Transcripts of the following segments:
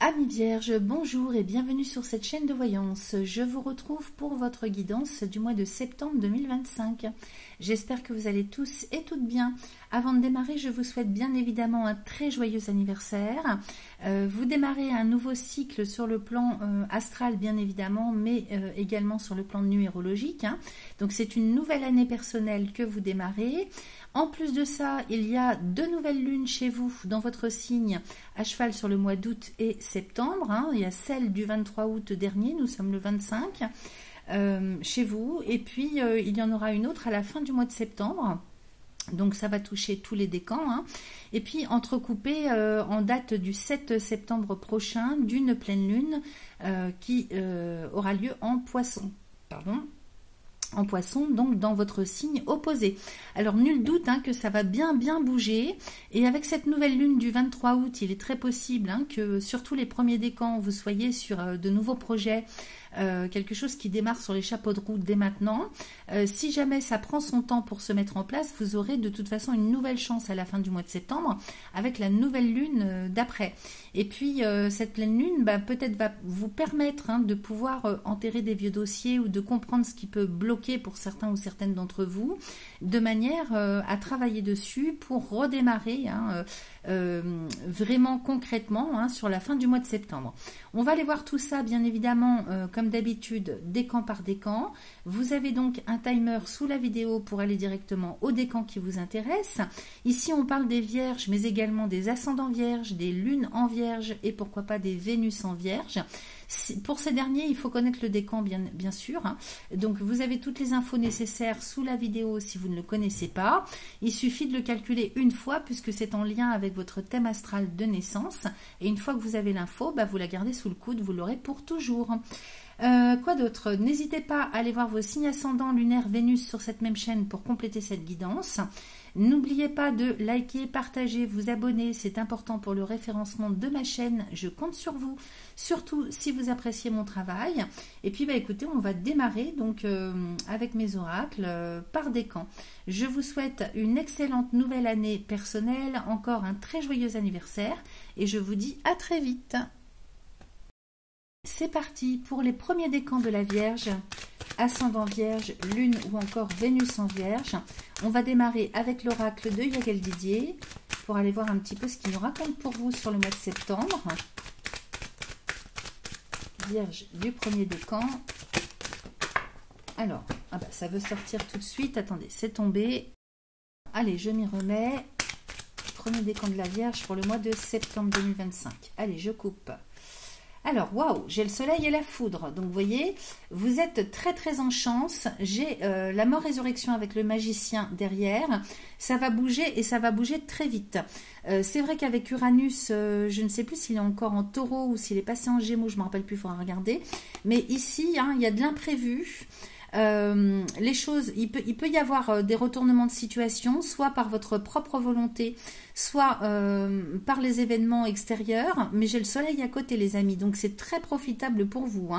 Amis Vierges, bonjour et bienvenue sur cette chaîne de voyance. Je vous retrouve pour votre guidance du mois de septembre 2025. J'espère que vous allez tous et toutes bien. Avant de démarrer, je vous souhaite bien évidemment un très joyeux anniversaire. Vous démarrez un nouveau cycle sur le plan astral bien évidemment, mais également sur le plan numérologique. Donc c'est une nouvelle année personnelle que vous démarrez. En plus de ça, il y a deux nouvelles lunes chez vous dans votre signe à cheval sur le mois d'août et septembre. Il y a celle du 23 août dernier, nous sommes le 25 chez vous. Et puis, il y en aura une autre à la fin du mois de septembre. Donc ça va toucher tous les décans. Et puis entrecoupé en date du 7 septembre prochain d'une pleine lune qui aura lieu en Poisson. En Poisson, donc dans votre signe opposé. Alors nul doute que ça va bien bouger, et avec cette nouvelle lune du 23 août, il est très possible que surtout les premiers décans, vous soyez sur de nouveaux projets, quelque chose qui démarre sur les chapeaux de roue dès maintenant. Si jamais ça prend son temps pour se mettre en place, vous aurez de toute façon une nouvelle chance à la fin du mois de septembre avec la nouvelle lune d'après. Et puis cette pleine lune peut-être va vous permettre de pouvoir enterrer des vieux dossiers ou de comprendre ce qui peut bloquer pour certains ou certaines d'entre vous, de manière à travailler dessus pour redémarrer vraiment concrètement sur la fin du mois de septembre. On va aller voir tout ça bien évidemment comme d'habitude décan par décan. Vous avez donc un timer sous la vidéo pour aller directement au décan qui vous intéresse. Ici on parle des vierges mais également des ascendants vierges, des lunes en vierge et pourquoi pas des Vénus en vierge. Pour ces derniers, il faut connaître le décan bien sûr. Donc vous avez toutes les infos nécessaires sous la vidéo si vous ne le connaissez pas. Il suffit de le calculer une fois puisque c'est en lien avec votre thème astral de naissance. Et une fois que vous avez l'info, vous la gardez sous le coude, vous l'aurez pour toujours. Quoi d'autre? N'hésitez pas à aller voir vos signes ascendants lunaires Vénus sur cette même chaîne pour compléter cette guidance. N'oubliez pas de liker, partager, vous abonner, c'est important pour le référencement de ma chaîne, je compte sur vous, surtout si vous appréciez mon travail. Et puis écoutez, on va démarrer donc avec mes oracles par décan. Je vous souhaite une excellente nouvelle année personnelle, encore un très joyeux anniversaire et je vous dis à très vite. C'est parti pour les premiers décans de la Vierge, ascendant Vierge, Lune ou encore Vénus en Vierge. On va démarrer avec l'oracle de Yael Didier pour aller voir un petit peu ce qu'il nous raconte pour vous sur le mois de septembre. Vierge du premier décan. Alors, ça veut sortir tout de suite. Attendez, c'est tombé. Allez, je m'y remets. Premier décan de la Vierge pour le mois de septembre 2025. Allez, je coupe. Alors, waouh, j'ai le soleil et la foudre. Donc, vous voyez, vous êtes très en chance. J'ai la mort-résurrection avec le magicien derrière. Ça va bouger et ça va bouger très vite. C'est vrai qu'avec Uranus, je ne sais plus s'il est encore en taureau ou s'il est passé en gémeaux, je ne me rappelle plus, il faudra regarder. Mais ici, il y a de l'imprévu. Les choses, il peut y avoir des retournements de situation, soit par votre propre volonté, soit par les événements extérieurs, mais j'ai le soleil à côté les amis, donc c'est très profitable pour vous.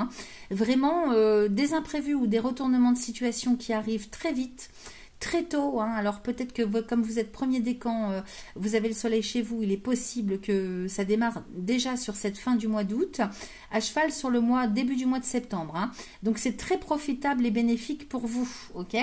Vraiment, des imprévus ou des retournements de situation qui arrivent très vite, très tôt, alors peut-être que comme vous êtes premier décan, vous avez le soleil chez vous, il est possible que ça démarre déjà sur cette fin du mois d'août, à cheval sur le début du mois de septembre. Donc c'est très profitable et bénéfique pour vous, ok?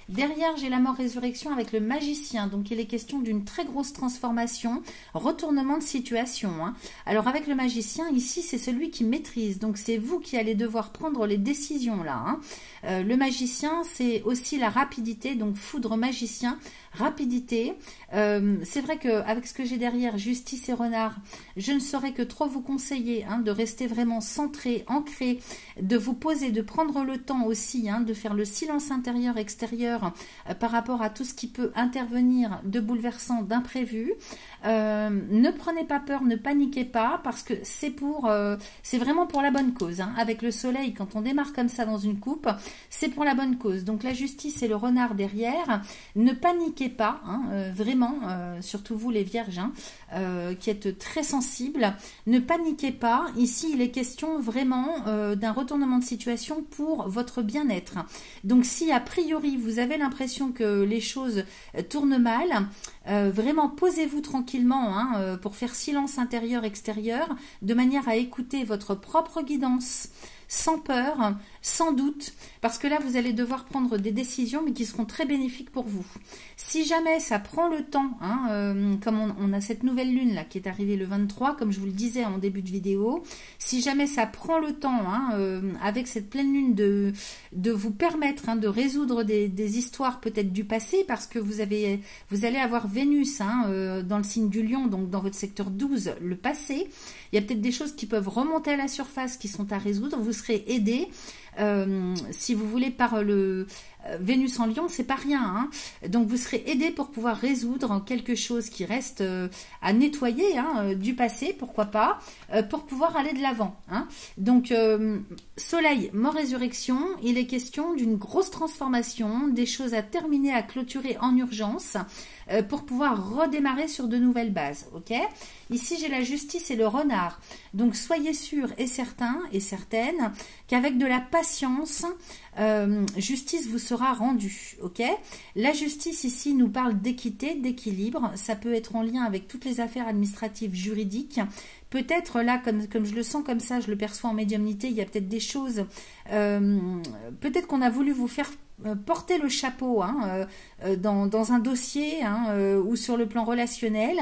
Derrière, j'ai la mort-résurrection avec le magicien, donc il est question d'une très grosse transformation, retournement de situation. Alors avec le magicien, ici, c'est celui qui maîtrise, donc c'est vous qui allez devoir prendre les décisions là. Le magicien, c'est aussi la rapidité, donc foudre magicien, rapidité. C'est vrai qu'avec ce que j'ai derrière, justice et renard, je ne saurais que trop vous conseiller de rester vraiment centré, ancré, de vous poser, de prendre le temps aussi, de faire le silence intérieur, extérieur par rapport à tout ce qui peut intervenir de bouleversant, d'imprévu. Ne prenez pas peur, ne paniquez pas, parce que c'est vraiment pour la bonne cause. Avec le soleil, quand on démarre comme ça dans une coupe, c'est pour la bonne cause. Donc la justice et le renard derrière, ne paniquez pas, vraiment, surtout vous les vierges, qui êtes très sensibles, ne paniquez pas. Ici, il est question vraiment d'un retournement de situation pour votre bien-être. Donc si a priori vous avez l'impression que les choses tournent mal, Vraiment, posez-vous tranquillement hein, pour faire silence intérieur-extérieur, de manière à écouter votre propre guidance, sans peur, sans doute, parce que là, vous allez devoir prendre des décisions, mais qui seront très bénéfiques pour vous. Si jamais ça prend le temps, hein, comme on a cette nouvelle lune là qui est arrivée le 23, comme je vous le disais en début de vidéo, si jamais ça prend le temps, hein, avec cette pleine lune, de vous permettre hein, de résoudre des histoires peut-être du passé, parce que vous allez avoir Vénus hein, dans le signe du Lion, donc dans votre secteur 12, le passé. Il y a peut-être des choses qui peuvent remonter à la surface, qui sont à résoudre. Vous serez aidé, si vous voulez, par le Vénus en Lion, c'est pas rien. Hein. Donc vous serez aidé pour pouvoir résoudre quelque chose qui reste à nettoyer hein, du passé, pourquoi pas, pour pouvoir aller de l'avant. Hein. Donc Soleil, mort, résurrection, il est question d'une grosse transformation, des choses à terminer, à clôturer en urgence, pour pouvoir redémarrer sur de nouvelles bases. Ok ? Ici, j'ai la justice et le renard. Donc, soyez sûrs et certains et certaines qu'avec de la patience, justice vous sera rendue. Ok ? La justice ici nous parle d'équité, d'équilibre. Ça peut être en lien avec toutes les affaires administratives, juridiques. Peut-être là, comme je le sens comme ça, je le perçois en médiumnité, il y a peut-être des choses, peut-être qu'on a voulu vous faire porter le chapeau hein, dans un dossier hein, ou sur le plan relationnel,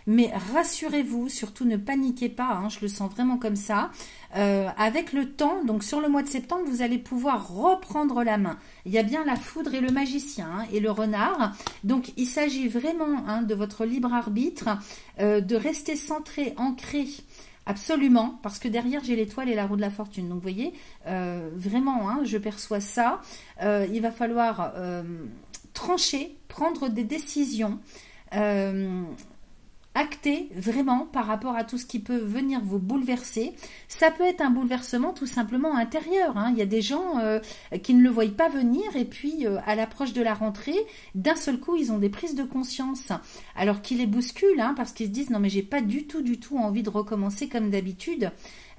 mais rassurez-vous, surtout ne paniquez pas, hein, je le sens vraiment comme ça. Avec le temps, donc sur le mois de septembre, vous allez pouvoir reprendre la main. Il y a bien la foudre et le magicien hein, et le renard. Donc il s'agit vraiment hein, de votre libre arbitre, de rester centré, ancré. Absolument, parce que derrière j'ai l'étoile et la roue de la fortune. Donc vous voyez, vraiment, hein, je perçois ça. Il va falloir trancher, prendre des décisions, acter vraiment par rapport à tout ce qui peut venir vous bouleverser. Ça peut être un bouleversement tout simplement intérieur. Hein. Il y a des gens qui ne le voient pas venir et puis à l'approche de la rentrée, d'un seul coup, ils ont des prises de conscience. Alors qu'ils les bousculent, hein, parce qu'ils se disent « Non mais j'ai pas du tout envie de recommencer comme d'habitude ».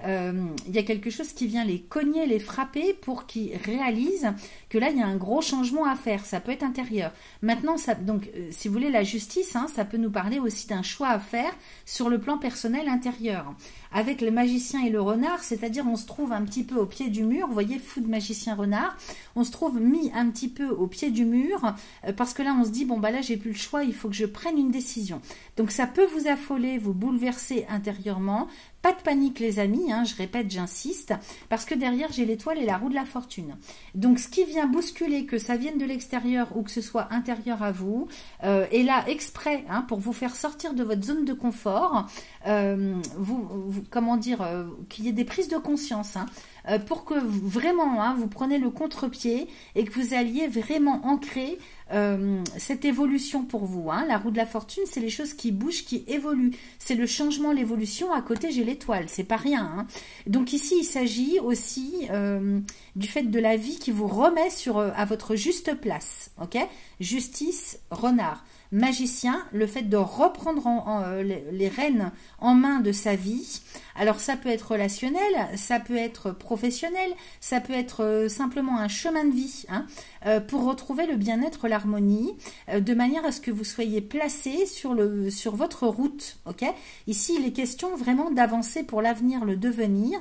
Il y a quelque chose qui vient les cogner, les frapper pour qu'ils réalisent que là il y a un gros changement à faire. Ça peut être intérieur. Maintenant, donc si vous voulez, la justice, hein, ça peut nous parler aussi d'un choix à faire sur le plan personnel intérieur. Avec le magicien et le renard, c'est-à-dire on se trouve un petit peu au pied du mur, vous voyez, fou de magicien renard, on se trouve mis un petit peu au pied du mur parce que là on se dit bon bah là j'ai plus le choix, il faut que je prenne une décision. Donc ça peut vous affoler, vous bouleverser intérieurement. Pas de panique les amis, hein, je répète, j'insiste, parce que derrière j'ai l'étoile et la roue de la fortune. Donc ce qui vient bousculer, que ça vienne de l'extérieur ou que ce soit intérieur à vous, est là exprès hein, pour vous faire sortir de votre zone de confort, comment dire, qu'il y ait des prises de conscience, hein, pour que vraiment hein, vous preniez le contre-pied et que vous alliez vraiment ancrer cette évolution pour vous. Hein. La roue de la fortune, c'est les choses qui bougent, qui évoluent. C'est le changement, l'évolution. À côté, j'ai l'étoile. C'est pas rien. Hein. Donc ici, il s'agit aussi du fait de la vie qui vous remet à votre juste place. Ok ? Justice, renard. Magicien, le fait de reprendre les rênes en main de sa vie. Alors ça peut être relationnel, ça peut être professionnel, ça peut être simplement un chemin de vie hein, pour retrouver le bien-être, l'harmonie, de manière à ce que vous soyez placé sur votre route. Okay ? Ici, il est question vraiment d'avancer pour l'avenir, le devenir,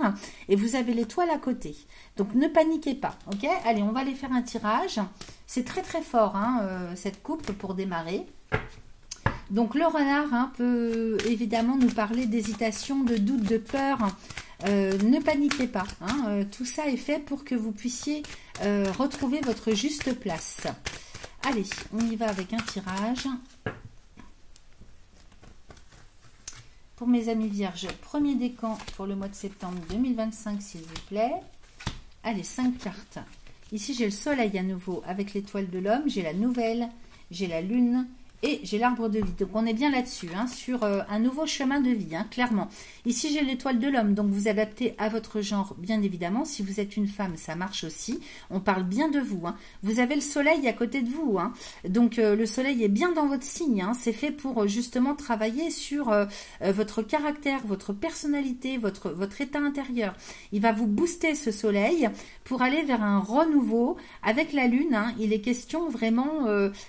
et vous avez l'étoile à côté. Donc ne paniquez pas. Okay ? Allez, on va aller faire un tirage. C'est très très fort hein, cette coupe pour démarrer. Donc le renard hein, peut évidemment nous parler d'hésitation, de doute, de peur. Ne paniquez pas. Hein, tout ça est fait pour que vous puissiez retrouver votre juste place. Allez, on y va avec un tirage. Pour mes amis vierges, premier décan pour le mois de septembre 2025, s'il vous plaît. Allez, 5 cartes. Ici, j'ai le soleil à nouveau avec l'étoile de l'homme. J'ai la nouvelle, j'ai la lune et j'ai l'arbre de vie. Donc, on est bien là-dessus, hein, sur un nouveau chemin de vie, hein, clairement. Ici, j'ai l'étoile de l'homme. Donc, vous adaptez à votre genre, bien évidemment. Si vous êtes une femme, ça marche aussi. On parle bien de vous. Hein. Vous avez le soleil à côté de vous. Hein. Donc, le soleil est bien dans votre signe. Hein. C'est fait pour, justement, travailler sur votre caractère, votre personnalité, votre état intérieur. Il va vous booster, ce soleil, pour aller vers un renouveau. Avec la lune, hein, il est question vraiment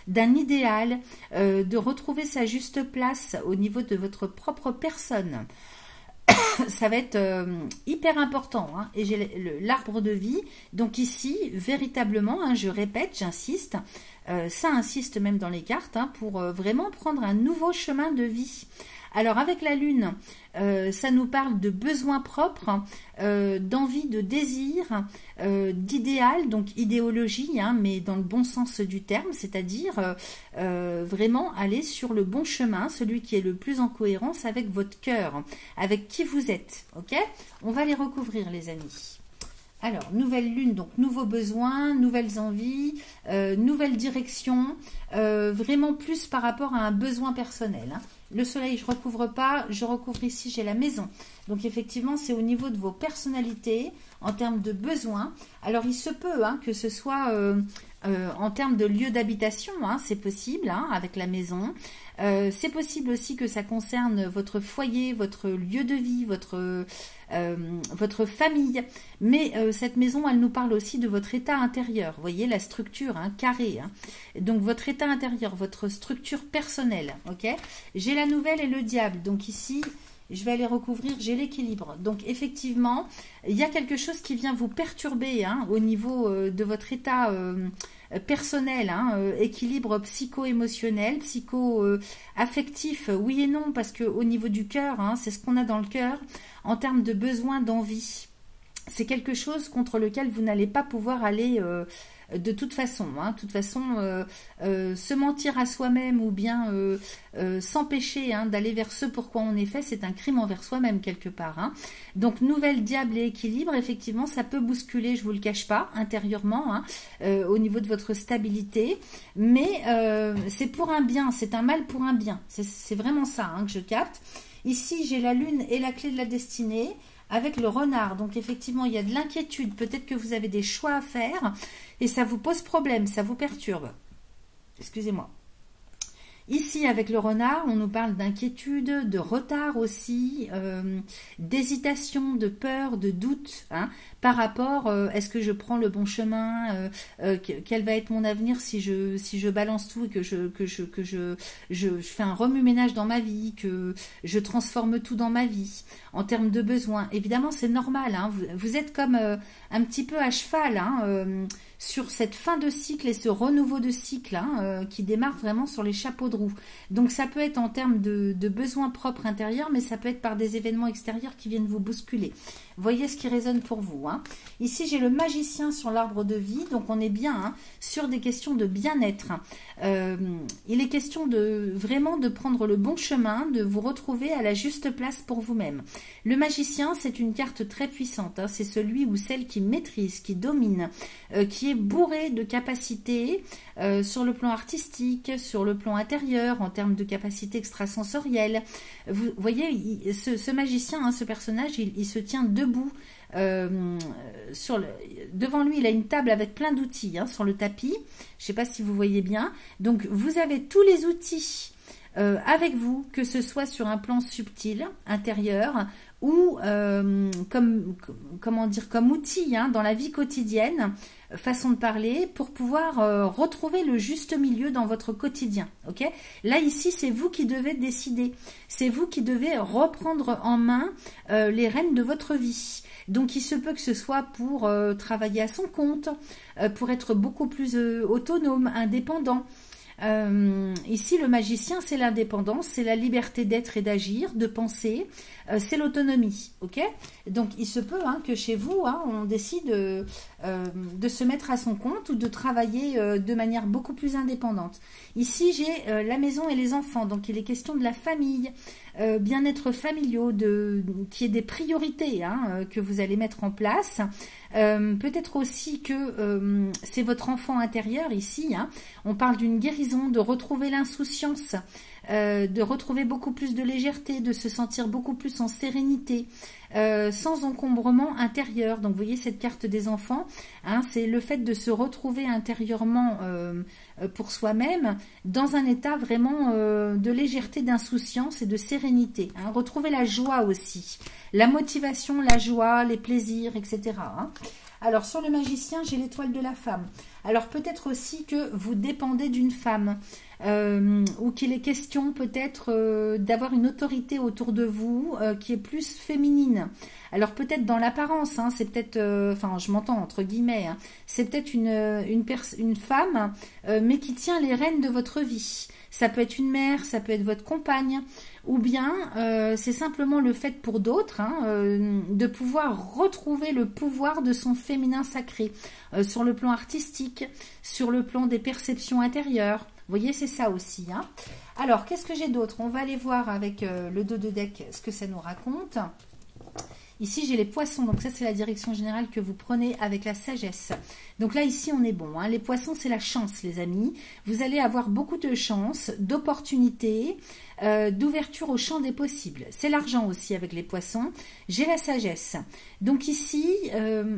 d'un idéal, de retrouver sa juste place au niveau de votre propre personne. Ça va être hyper important, hein. Et j'ai l'arbre de vie, donc ici, véritablement, hein, je répète, j'insiste, ça insiste même dans les cartes, hein, pour vraiment prendre un nouveau chemin de vie. Alors avec la lune, ça nous parle de besoins propres, d'envie, de désir, d'idéal, donc idéologie, hein, mais dans le bon sens du terme, c'est-à-dire vraiment aller sur le bon chemin, celui qui est le plus en cohérence avec votre cœur, avec qui vous êtes. Ok ? On va les recouvrir, les amis. Alors, nouvelle lune, donc nouveaux besoins, nouvelles envies, nouvelle direction, vraiment plus par rapport à un besoin personnel, hein. Le soleil, je ne recouvre pas, je recouvre ici, j'ai la maison. Donc effectivement, c'est au niveau de vos personnalités, en termes de besoins. Alors, il se peut, hein, que ce soit en termes de lieu d'habitation, hein, c'est possible, hein, avec la maison. C'est possible aussi que ça concerne votre foyer, votre lieu de vie, votre famille. Mais cette maison, elle nous parle aussi de votre état intérieur. Vous voyez, la structure, hein, carrée. Hein. Donc, votre état intérieur, votre structure personnelle. Ok ? J'ai la nouvelle et le diable. Donc ici, je vais aller recouvrir, j'ai l'équilibre. Donc effectivement, il y a quelque chose qui vient vous perturber, hein, au niveau de votre état personnel, hein, équilibre psycho-émotionnel, psycho-affectif, oui et non, parce qu'au niveau du cœur, hein, c'est ce qu'on a dans le cœur, en termes de besoin, d'envie. C'est quelque chose contre lequel vous n'allez pas pouvoir aller de toute façon. Hein. De toute façon, se mentir à soi-même ou bien s'empêcher, hein, d'aller vers ce pourquoi on est fait, c'est un crime envers soi-même quelque part. Hein. Donc, nouvelle diable et équilibre, effectivement, ça peut bousculer, je vous le cache pas, intérieurement, hein, au niveau de votre stabilité. Mais c'est pour un bien, c'est un mal pour un bien. C'est vraiment ça, hein, que je capte. Ici, j'ai la lune et la clé de la destinée. Avec le renard, donc effectivement il y a de l'inquiétude, peut-être que vous avez des choix à faire et ça vous pose problème, ça vous perturbe. Excusez-moi. Ici, avec le renard, on nous parle d'inquiétude, de retard aussi, d'hésitation, de peur, de doute, hein, par rapport, est-ce que je prends le bon chemin, quel va être mon avenir si je balance tout et que je fais un remue-ménage dans ma vie, que je transforme tout dans ma vie, en termes de besoins. Évidemment, c'est normal, hein, vous êtes comme un petit peu à cheval, hein, sur cette fin de cycle et ce renouveau de cycle, hein, qui démarre vraiment sur les chapeaux de roue. Donc ça peut être en termes de besoins propres intérieurs, mais ça peut être par des événements extérieurs qui viennent vous bousculer. Voyez ce qui résonne pour vous. Hein. Ici, j'ai le magicien sur l'arbre de vie, donc on est bien, hein, sur des questions de bien-être. Il est question de vraiment de prendre le bon chemin, de vous retrouver à la juste place pour vous-même. Le magicien, c'est une carte très puissante. Hein. C'est celui ou celle qui maîtrise, qui domine, qui est bourré de capacités sur le plan artistique, sur le plan intérieur, en termes de capacités extrasensorielles. Vous voyez, ce magicien, hein, ce personnage, il se tient debout. Devant lui, il a une table avec plein d'outils, hein, sur le tapis. Je ne sais pas si vous voyez bien. Donc, vous avez tous les outils avec vous, que ce soit sur un plan subtil, intérieur, ou comme outil, hein, dans la vie quotidienne, façon de parler, pour pouvoir retrouver le juste milieu dans votre quotidien. Ok ? Là, ici, c'est vous qui devez décider. C'est vous qui devez reprendre en main les rênes de votre vie. Donc, il se peut que ce soit pour travailler à son compte, pour être beaucoup plus autonome, indépendant. Ici, le magicien, c'est l'indépendance, c'est la liberté d'être et d'agir, de penser, c'est l'autonomie. Ok ? Donc, il se peut, hein, que chez vous, hein, on décide de se mettre à son compte ou de travailler de manière beaucoup plus indépendante. Ici, j'ai la maison et les enfants. Donc, il est question de la famille, bien-être familiaux, qui est des priorités, hein, que vous allez mettre en place. Peut-être aussi que c'est votre enfant intérieur ici. Hein. On parle d'une guérison, de retrouver l'insouciance, de retrouver beaucoup plus de légèreté, de se sentir beaucoup plus en sérénité, sans encombrement intérieur. Donc vous voyez cette carte des enfants, hein, c'est le fait de se retrouver intérieurement pour soi-même dans un état vraiment de légèreté, d'insouciance et de sérénité. Hein. Retrouver la joie aussi, la motivation, la joie, les plaisirs, etc. Hein. Alors, sur le magicien, j'ai l'étoile de la femme. Alors, peut-être aussi que vous dépendez d'une femme. Ou qu'il est question peut-être d'avoir une autorité autour de vous qui est plus féminine. Alors peut-être dans l'apparence, hein, c'est peut-être, enfin je m'entends entre guillemets, hein, c'est peut-être une femme, mais qui tient les rênes de votre vie. Ça peut être une mère, ça peut être votre compagne, ou bien c'est simplement le fait pour d'autres de pouvoir retrouver le pouvoir de son féminin sacré sur le plan artistique, sur le plan des perceptions intérieures. Vous voyez, c'est ça aussi. Hein. Alors, qu'est-ce que j'ai d'autre? On va aller voir avec le dos de deck ce que ça nous raconte. Ici, j'ai les poissons. Donc, ça, c'est la direction générale que vous prenez avec la sagesse. Donc là, ici, on est bon. Hein. Les poissons, c'est la chance, les amis. Vous allez avoir beaucoup de chance, d'opportunités, d'ouverture au champ des possibles. C'est l'argent aussi avec les poissons. J'ai la sagesse. Donc ici,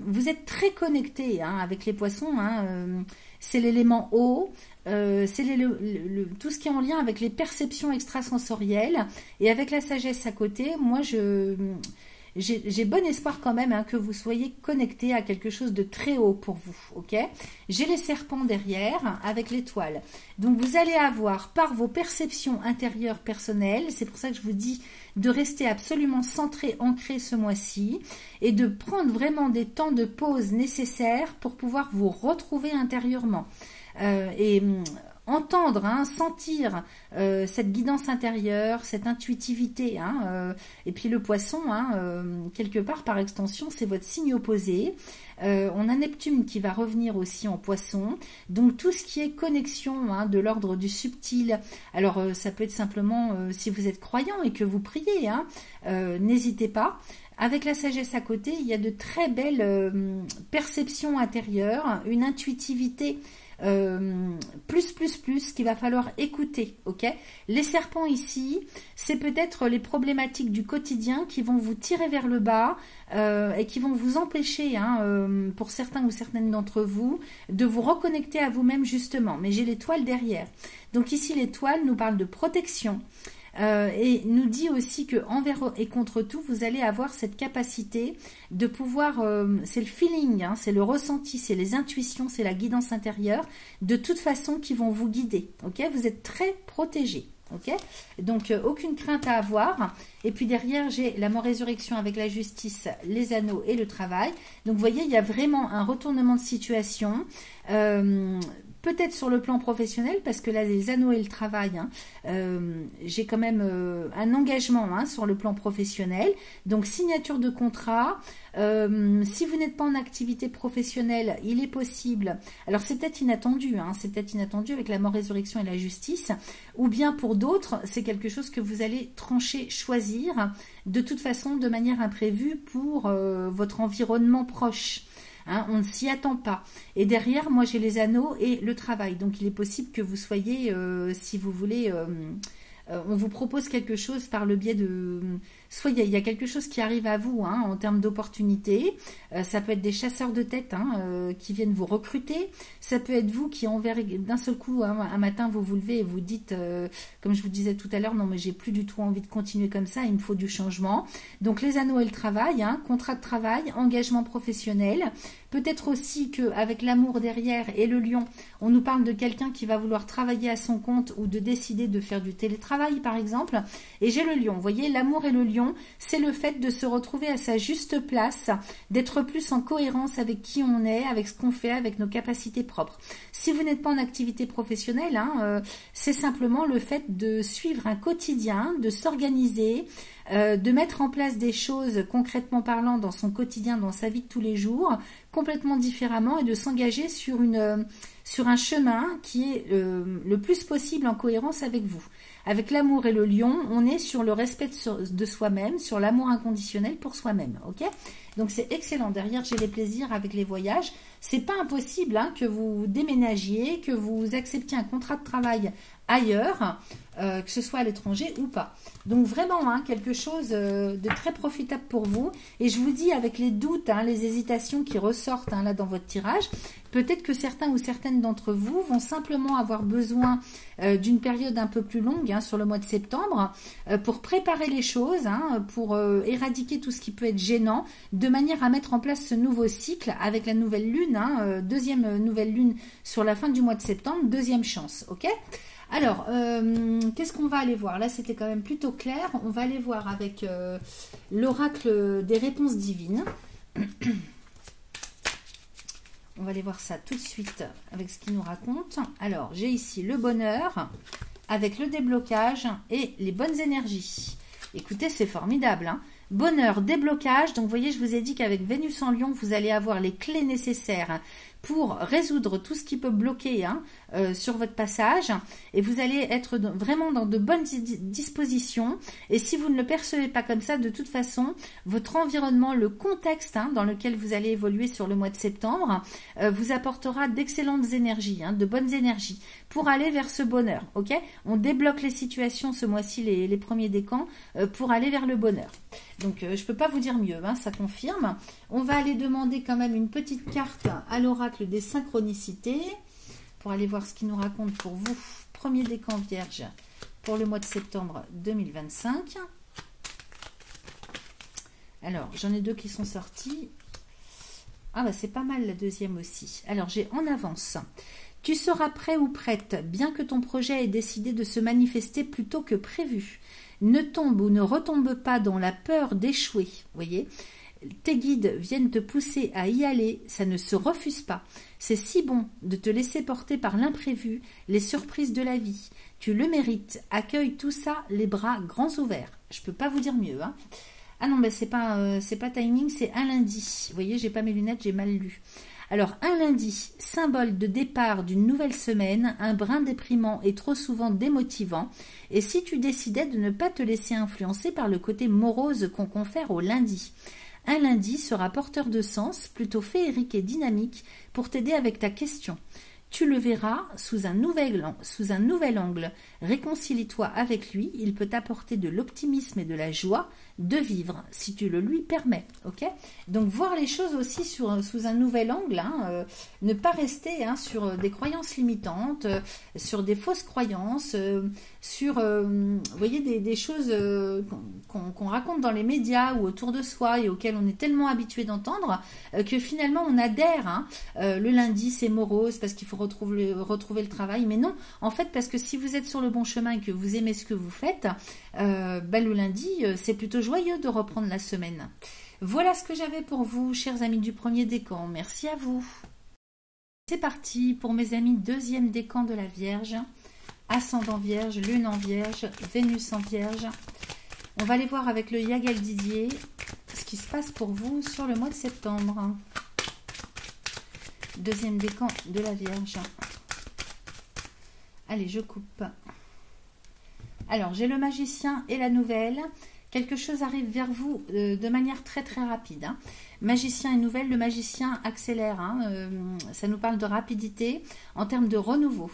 vous êtes très connectés avec les poissons. C'est l'élément eau. C'est tout ce qui est en lien avec les perceptions extrasensorielles. Et avec la sagesse à côté, moi, j'ai bon espoir quand même que vous soyez connecté à quelque chose de très haut pour vous, ok? J'ai les serpents derrière avec l'étoile. Donc, vous allez avoir par vos perceptions intérieures personnelles, c'est pour ça que je vous dis de rester absolument centré, ancré ce mois-ci et de prendre vraiment des temps de pause nécessaires pour pouvoir vous retrouver intérieurement. Entendre, sentir cette guidance intérieure, cette intuitivité. Et puis le poisson, quelque part par extension, c'est votre signe opposé. On a Neptune qui va revenir aussi en poisson. Donc tout ce qui est connexion de l'ordre du subtil. Alors ça peut être simplement si vous êtes croyant et que vous priez, n'hésitez pas. Avec la sagesse à côté, il y a de très belles perceptions intérieures, une intuitivité plus qu'il va falloir écouter, ok? Les serpents ici, c'est peut-être les problématiques du quotidien qui vont vous tirer vers le bas et qui vont vous empêcher, pour certains ou certaines d'entre vous, de vous reconnecter à vous-même justement. Mais j'ai l'étoile derrière. Donc ici, l'étoile nous parle de protection. Et nous dit aussi que envers et contre tout, vous allez avoir cette capacité de pouvoir, c'est le feeling, c'est le ressenti, c'est les intuitions, c'est la guidance intérieure, de toute façon qui vont vous guider. Ok, vous êtes très protégés. Ok, donc aucune crainte à avoir. Et puis derrière, j'ai la mort-résurrection avec la justice, les anneaux et le travail. Donc vous voyez, il y a vraiment un retournement de situation. Peut-être sur le plan professionnel, parce que là, les anneaux et le travail, j'ai quand même un engagement sur le plan professionnel. Donc, signature de contrat. Si vous n'êtes pas en activité professionnelle, il est possible. Alors, c'est peut-être inattendu. C'est peut-être inattendu avec la mort-résurrection et la justice. Ou bien pour d'autres, c'est quelque chose que vous allez trancher, choisir, de toute façon, de manière imprévue pour votre environnement proche. On ne s'y attend pas. Et derrière, moi, j'ai les anneaux et le travail. Donc, il est possible que vous soyez, si vous voulez, on vous propose quelque chose par le biais de... Soit il y a quelque chose qui arrive à vous en termes d'opportunités. Ça peut être des chasseurs de tête qui viennent vous recruter. Ça peut être vous qui, d'un seul coup, un matin, vous vous levez et vous dites, comme je vous disais tout à l'heure, non mais j'ai plus du tout envie de continuer comme ça, il me faut du changement. Donc les anneaux et le travail, contrat de travail, engagement professionnel. Peut-être aussi qu'avec l'amour derrière et le lion, on nous parle de quelqu'un qui va vouloir travailler à son compte ou de décider de faire du télétravail, par exemple. Et j'ai le lion. Vous voyez, l'amour et le lion, c'est le fait de se retrouver à sa juste place, d'être plus en cohérence avec qui on est, avec ce qu'on fait, avec nos capacités propres. Si vous n'êtes pas en activité professionnelle, c'est simplement le fait de suivre un quotidien, de s'organiser, de mettre en place des choses concrètement parlant dans son quotidien, dans sa vie de tous les jours, complètement différemment et de s'engager sur un chemin qui est le plus possible en cohérence avec vous. Avec l'amour et le lion, on est sur le respect de soi-même, sur l'amour inconditionnel pour soi-même. Ok ? Donc c'est excellent. Derrière, j'ai les plaisirs avec les voyages. C'est pas impossible que vous déménagiez, que vous acceptiez un contrat de travail ailleurs, que ce soit à l'étranger ou pas. Donc vraiment, hein, quelque chose de très profitable pour vous. Et je vous dis, avec les doutes, hein, les hésitations qui ressortent hein, là dans votre tirage, peut-être que certains ou certaines d'entre vous vont simplement avoir besoin d'une période un peu plus longue hein, sur le mois de septembre pour préparer les choses, hein, pour éradiquer tout ce qui peut être gênant, de manière à mettre en place ce nouveau cycle avec la nouvelle lune, hein, deuxième nouvelle lune sur la fin du mois de septembre, deuxième chance, ok ? Alors, qu'est-ce qu'on va aller voir? Là, c'était quand même plutôt clair. On va aller voir avec l'oracle des réponses divines. On va aller voir ça tout de suite avec ce qu'il nous raconte. Alors, j'ai ici le bonheur avec le déblocage et les bonnes énergies. Écoutez, c'est formidable, hein. Bonheur, déblocage. Donc, vous voyez, je vous ai dit qu'avec Vénus en Lion, vous allez avoir les clés nécessaires pour résoudre tout ce qui peut bloquer hein, sur votre passage. Et vous allez être vraiment dans de bonnes dispositions. Et si vous ne le percevez pas comme ça, de toute façon, votre environnement, le contexte hein, dans lequel vous allez évoluer sur le mois de septembre, vous apportera d'excellentes énergies, hein, de bonnes énergies pour aller vers ce bonheur. Ok, on débloque les situations ce mois-ci, les premiers décans, pour aller vers le bonheur. Donc, je ne peux pas vous dire mieux, hein, ça confirme. On va aller demander quand même une petite carte à l'oracle des synchronicités pour aller voir ce qu'il nous raconte pour vous. Premier décan vierge pour le mois de septembre 2025. Alors, j'en ai deux qui sont sortis. Ah, bah c'est pas mal la deuxième aussi. Alors, j'ai en avance. Tu seras prêt ou prête, bien que ton projet ait décidé de se manifester plus tôt que prévu. Ne tombe ou ne retombe pas dans la peur d'échouer. Voyez, tes guides viennent te pousser à y aller, ça ne se refuse pas. C'est si bon de te laisser porter par l'imprévu, les surprises de la vie. Tu le mérites, accueille tout ça les bras grands ouverts. Je peux pas vous dire mieux, hein. Ah non, ben c'est pas timing, c'est un lundi. Vous voyez, j'ai pas mes lunettes, j'ai mal lu. Alors, un lundi, symbole de départ d'une nouvelle semaine, un brin déprimant et trop souvent démotivant. Et si tu décidais de ne pas te laisser influencer par le côté morose qu'on confère au lundi, un lundi sera porteur de sens, plutôt féerique et dynamique, pour t'aider avec ta question. Tu le verras sous un nouvel angle. Réconcilie-toi avec lui, il peut t'apporter de l'optimisme et de la joie de vivre, si tu le lui permets. Ok ? Donc, voir les choses aussi sous un nouvel angle, hein, ne pas rester hein, sur des croyances limitantes, sur des fausses croyances, sur vous voyez, des choses qu'on raconte dans les médias ou autour de soi et auxquelles on est tellement habitué d'entendre que finalement on adhère. Hein. Le lundi, c'est morose parce qu'il faut retrouver le travail. Mais non, en fait, parce que si vous êtes sur le bon chemin et que vous aimez ce que vous faites, le lundi, c'est plutôt joyeux de reprendre la semaine. Voilà ce que j'avais pour vous, chers amis du premier décan. Merci à vous. C'est parti pour mes amis, deuxième décan de la Vierge. Ascendant Vierge, Lune en Vierge, Vénus en Vierge. On va aller voir avec le Yagal Didier ce qui se passe pour vous sur le mois de septembre. Deuxième décan de la Vierge. Allez, je coupe. Alors, j'ai le magicien et la nouvelle. Quelque chose arrive vers vous de manière très très rapide. Hein. Magicien et nouvelle, le magicien accélère. Hein, ça nous parle de rapidité en termes de renouveau.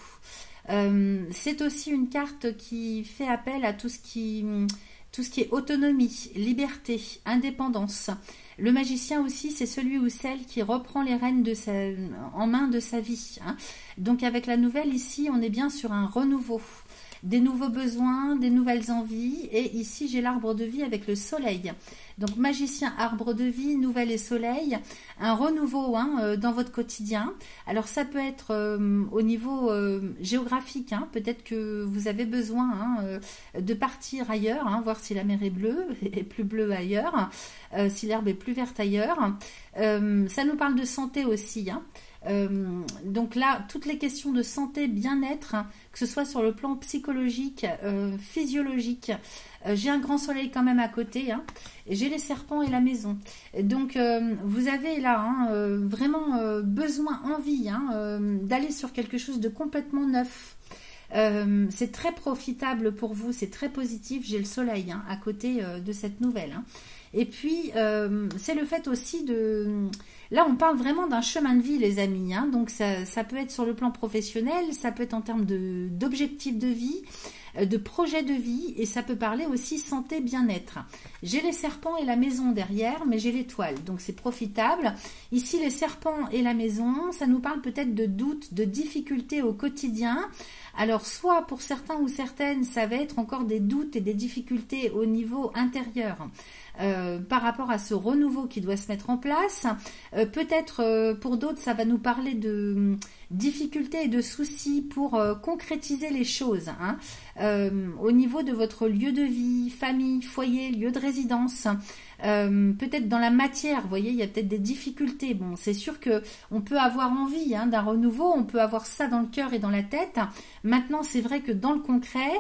C'est aussi une carte qui fait appel à tout ce qui est autonomie, liberté, indépendance. Le magicien aussi, c'est celui ou celle qui reprend les rênes en main de sa vie. Hein. Donc avec la nouvelle ici, on est bien sur un renouveau. Des nouveaux besoins, des nouvelles envies. Et ici, j'ai l'arbre de vie avec le soleil. Donc, magicien, arbre de vie, nouvelle et soleil. Un renouveau hein, dans votre quotidien. Alors, ça peut être au niveau géographique. Hein. Peut-être que vous avez besoin hein, de partir ailleurs, hein, voir si la mer est bleue et plus bleue ailleurs, si l'herbe est plus verte ailleurs. Ça nous parle de santé aussi. Hein. Donc là, toutes les questions de santé, bien-être, hein, que ce soit sur le plan psychologique, physiologique, j'ai un grand soleil quand même à côté, hein, j'ai les serpents et la maison. Donc vous avez là hein, vraiment besoin, envie hein, d'aller sur quelque chose de complètement neuf. C'est très profitable pour vous, c'est très positif. J'ai le soleil hein, à côté de cette nouvelle. Hein. Et puis, c'est le fait aussi de... Là, on parle vraiment d'un chemin de vie, les amis, hein. Donc, ça peut être sur le plan professionnel, ça peut être en termes d'objectifs de vie, de projets de vie, et ça peut parler aussi santé, bien-être. J'ai les serpents et la maison derrière, mais j'ai l'étoile, donc c'est profitable. Ici, les serpents et la maison, ça nous parle peut-être de doutes, de difficultés au quotidien. Alors, soit pour certains ou certaines, ça va être encore des doutes et des difficultés au niveau intérieur. Par rapport à ce renouveau qui doit se mettre en place. Peut-être pour d'autres, ça va nous parler de difficultés et de soucis pour concrétiser les choses, hein. Au niveau de votre lieu de vie, famille, foyer, lieu de résidence. Peut-être dans la matière, vous voyez, il y a peut-être des difficultés. Bon, c'est sûr que on peut avoir envie, hein, d'un renouveau, on peut avoir ça dans le cœur et dans la tête. Maintenant, c'est vrai que dans le concret,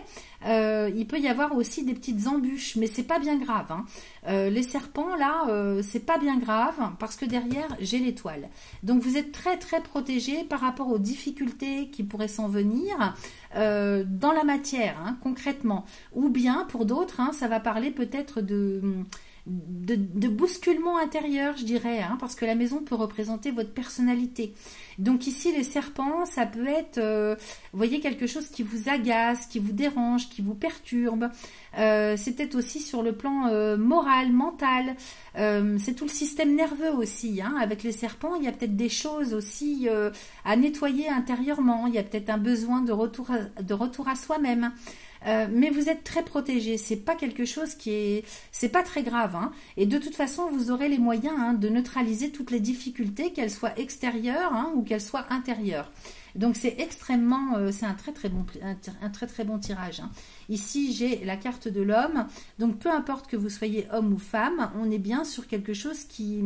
il peut y avoir aussi des petites embûches, mais c'est pas bien grave, hein. Les serpents, là, c'est pas bien grave parce que derrière, j'ai l'étoile. Donc, vous êtes très, très protégé par rapport aux difficultés qui pourraient s'en venir dans la matière, hein, concrètement. Ou bien, pour d'autres, hein, ça va parler peut-être de bousculement intérieur, je dirais, hein, parce que la maison peut représenter votre personnalité. Donc ici, les serpents, ça peut être, vous voyez, quelque chose qui vous agace, qui vous dérange, qui vous perturbe. C'est peut-être aussi sur le plan moral, mental. C'est tout le système nerveux aussi, hein. Avec les serpents, il y a peut-être des choses aussi à nettoyer intérieurement. Il y a peut-être un besoin de retour à soi-même. Mais vous êtes très protégé, c'est pas quelque chose c'est pas très grave, hein. Et de toute façon, vous aurez les moyens, hein, de neutraliser toutes les difficultés, qu'elles soient extérieures, hein, ou qu'elles soient intérieures. Donc c'est extrêmement, c'est un très très bon tirage, hein. Ici j'ai la carte de l'homme, donc peu importe que vous soyez homme ou femme, on est bien sur quelque chose qui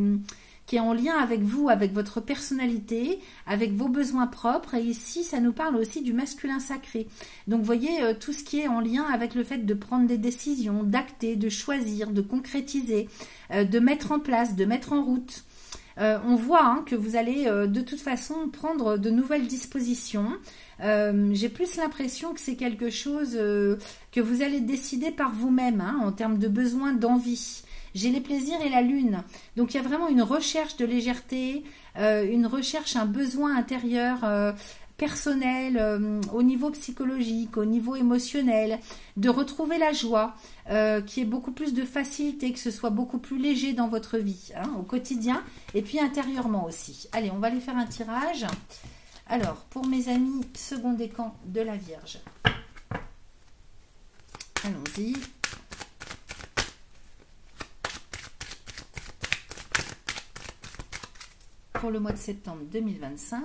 est en lien avec vous, avec votre personnalité, avec vos besoins propres. Et ici, ça nous parle aussi du masculin sacré. Donc, vous voyez, tout ce qui est en lien avec le fait de prendre des décisions, d'acter, de choisir, de concrétiser, de mettre en place, de mettre en route. On voit, hein, que vous allez de toute façon prendre de nouvelles dispositions. J'ai plus l'impression que c'est quelque chose que vous allez décider par vous-même, hein, en termes de besoin, d'envie. J'ai les plaisirs et la lune. Donc, il y a vraiment une recherche de légèreté, une recherche, un besoin intérieur personnel, au niveau psychologique, au niveau émotionnel, de retrouver la joie, qui est beaucoup plus de facilité, que ce soit beaucoup plus léger dans votre vie, hein, au quotidien, et puis intérieurement aussi. Allez, on va aller faire un tirage. Alors, pour mes amis, second décan de la Vierge. Allons-y. Pour le mois de septembre 2025.